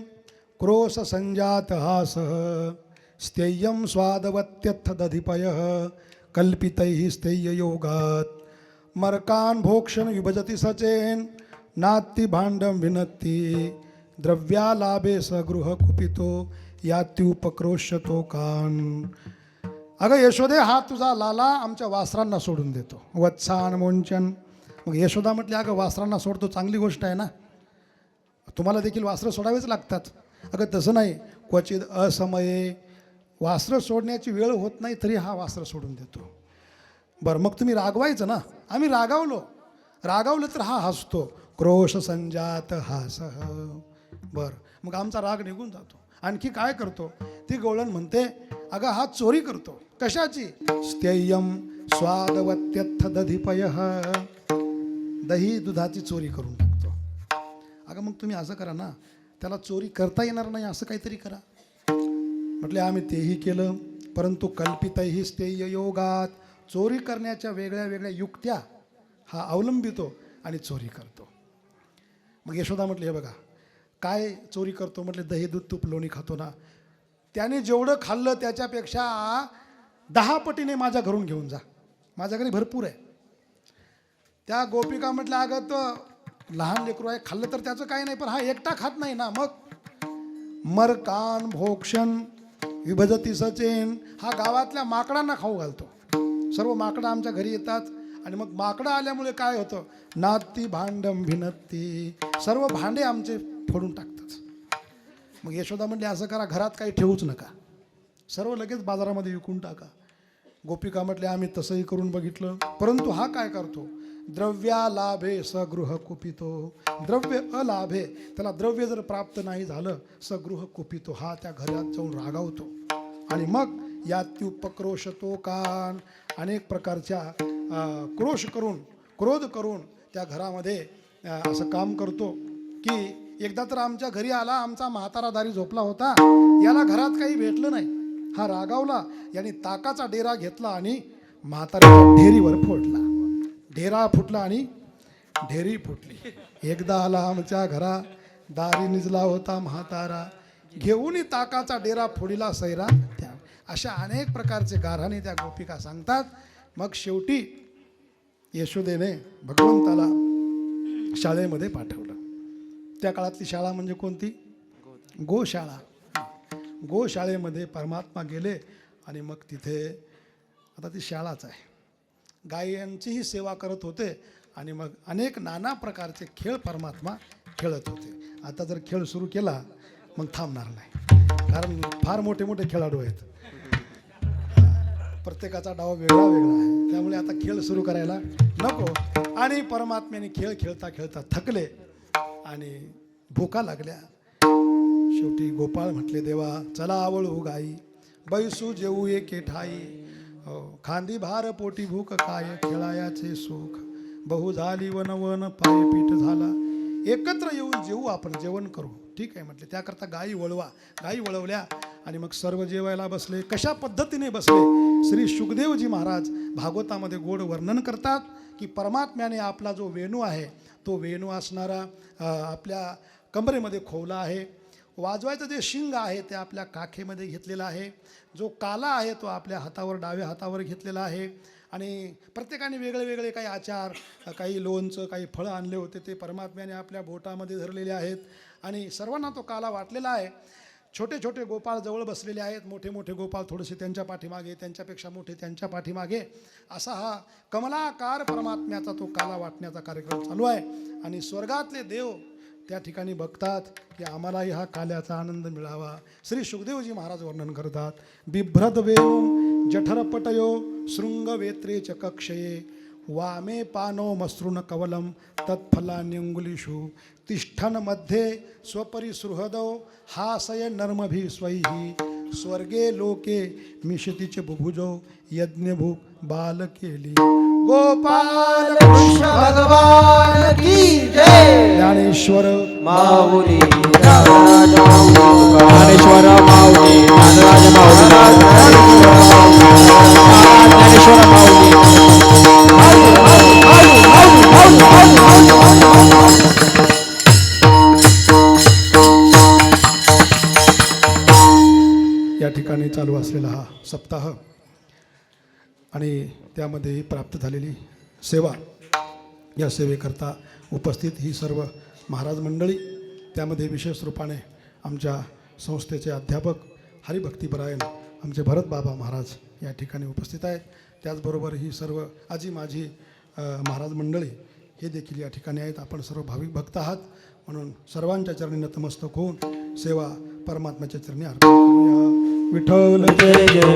क्रोश संजात हासः स्थेयं स्वादवत्यथ दधिपयः कल्पितैः स्थेय योगात् मर्कान् भोक्षण विभजति सचेन नात्ति भाण्डं विनत्ति द्रव्यालाभे सगृह कुपितो यात्युपक्रोशतो कान. अगं यशोदे, हा तुझा लाला आमच्या वासरांना सोडून देतो. वत्सान मोंचन. मग यशोदा म्हटली, अगं वासरांना सोडतो चांगली गोष्ट आहे ना, तुम्हाला देखील वासरं सोडावेच लागतात. अगं तसं नाही, क्वचित असमये, वासरं सोडण्याची वेळ होत नाही तरी हा वासरं सोडून देतो. बरं मग तुम्ही रागवायचं ना. आम्ही रागावलं तर हा हसतो. क्रोश संजात हासः. बरं मग आमचा राग निघून जातो. आणखी काय करतो ती गवळण म्हणते, अगं हा चोरी करतो. कशाची. स्थेयं स्वादवत्यथ दधिपयः, दही दुधाची चोरी करून टाकतो. अगं मग तुम्ही असं करा ना, त्याला चोरी करता येणार नाही असं काहीतरी करा. म्हटले आम्ही तेही केलं, परंतु कल्पितही स्थेय योगात, चोरी करण्याच्या वेगळ्या वेगळ्या युक्त्या हा अवलंबितो आणि चोरी करतो. मग यशोदा म्हटली, हे बघा काय चोरी करतो. म्हटले दही दूध तूप लोणी खातो ना, त्याने जेवढं खाल्लं त्याच्यापेक्षा 10 पटीने माझ्या घरून घेऊन जा, माझ्या घरी भरपूर आहे. त्या गोपिका म्हटल्या, अगं तो लहान लेकरू आहे, खाल्लं तर त्याचं काही नाही, पण हा एकटा खात नाही ना. मग मरकान भोक्षण विभजती सचेन, हा गावातल्या माकडांना खाऊ घालतो. सर्व माकडं आमच्या घरी येतात आणि मग माकडं आल्यामुळे काय होतं, नाती भांडम भिनत्ती, सर्व भांडे आमचे फोडून टाकतात. मग यशोदा म्हणले, असं करा, घरात काही ठेवूच नका, सर्व लगेच बाजारामध्ये विकून टाका. गोपिका म्हटले, आम्ही तसंही करून बघितलं, परंतु हा काय करतो, द्रव्यालाभे सगृह कुपितो. द्रव्य अलाभे, त्याला द्रव्य जर प्राप्त नाही झालं, सगृह कुपितो, हा त्या घरात जाऊन रागावतो आणि मग यात्युपक्रोशतो कान, अनेक प्रकारच्या क्रोध करून त्या घरामध्ये असं काम करतो की एकदा तर आमच्या घरी आला, आमचा म्हातारा दारी झोपला होता, याला घरात काही भेटलं नाही, हा रागावला, याने ताकाचा डेरा घेतला आणि म्हाताऱ्याच्या ढेरीवर फोडला. ढेरा फुटला आणि ढेरी फुटली. एकदा आला आमच्या घरा, दारी निजला होता म्हातारा, घेऊन ताकाचा डेरा फोडीला सैरा. त्या अशा अनेक प्रकारचे गाऱ्हाणे त्या गोपिका सांगतात. मग शेवटी यशोदेने भगवंताला शाळेमध्ये पाठवलं. त्या काळातली शाळा म्हणजे कोणती, गोशाळा. गोशाळेमध्ये परमात्मा गेले आणि मग तिथे आता ती शाळाच आहे, गायांचीही सेवा करत होते आणि मग अनेक नाना प्रकारचे खेळ परमात्मा खेळत होते. आता जर खेळ सुरू केला मग थांबणार नाही, कारण फार मोठे मोठे खेळाडू आहेत. प्रत्येकाचा डाव वेगळा वेगळा आहे, त्यामुळे आता खेळ सुरू करायला नको. आणि परमात्म्याने खेळ खेळता खेळता थकले आणि भूका लागल्या. शेवटी गोपाळ म्हटले, देवा चला आवळू गाई, बैसू जेऊ एके ठाई. खांदी भार पोटी भूक काय, खेळायाचे सुख. बहु झाली वन वन पाय पीठ झाला, एकत्र येऊन जेवू आपण, जेवण करू. ठीक आहे म्हटले. त्याकरता गायी वळवा. गायी वळवल्या आणि मग सर्व जेवायला बसले. कशा पद्धतीने बसले? श्री शुकदेवजी महाराज भागवतामध्ये गोड वर्णन करतात की परमात्म्याने आपला जो वेणू आहे तो वेणू असणारा आपल्या कमरेमध्ये खोवला आहे. वाजवायचं जे शिंग आहे ते आपल्या काखेमध्ये घेतलेलं आहे. जो काला आहे तो आपल्या हातावर, डाव्या हातावर घेतलेला आहे. आणि प्रत्येकाने वेगळे वेगळे काही आचार, काही लोणचं, काही फळं आणले होते ते परमात्म्याने आपल्या बोटामध्ये धरलेले आहेत. आणि सर्वांना तो काला वाटलेला आहे. छोटे छोटे गोपाळ जवळ बसलेले आहेत, मोठे मोठे गोपाळ थोडेसे त्यांच्या पाठीमागे, त्यांच्यापेक्षा मोठे त्यांच्या पाठीमागे, असा हा कमलाकार परमात्म्याचा तो काला वाटण्याचा कार्यक्रम चालू आहे. आणि स्वर्गातले देव त्या ठिकाणी बघतात की आम्हालाही हा काल्याचा आनंद मिळावा. श्री शुकदेवजी महाराज वर्णन करतात, बिभ्रद वेणू जठरपटयो शृंगवेत्रे च कक्षये, वामे पानो मसृण कवलम तत्फलान्यंगुलिषु, तिष्ठन मध्ये स्वपरिसृहदो हासय नर्मभि स्वैहि, स्वर्गे लोके मिशतीचे बुभुजो यज्ञभूक बाल केली. गोपाल कृष्ण भगवान की जय. ज्ञानेश्वर माऊली ज्ञानेश्वर माऊली, ज्ञानराज माऊली, ज्ञानेश्वर माऊली. या ठिकाणी चालू असलेला हा सप्ताह आणि त्यामध्ये प्राप्त झालेली सेवा, या सेवेकरता उपस्थित ही सर्व महाराज मंडळी, त्यामध्ये विशेष रूपाने आमच्या संस्थेचे अध्यापक हरिभक्तीपरायण आमचे भरत बाबा महाराज या ठिकाणी उपस्थित आहेत. त्याचबरोबर ही सर्व आजी माझी महाराज मंडळी हे देखील या ठिकाणी आहेत. आपण सर्व भाविक भक्त आहात, म्हणून सर्वांच्या चरणी नतमस्तक होऊन सेवा परमात्म्याच्या चरणी अर्पण करूया. विठ्ठल जय जय.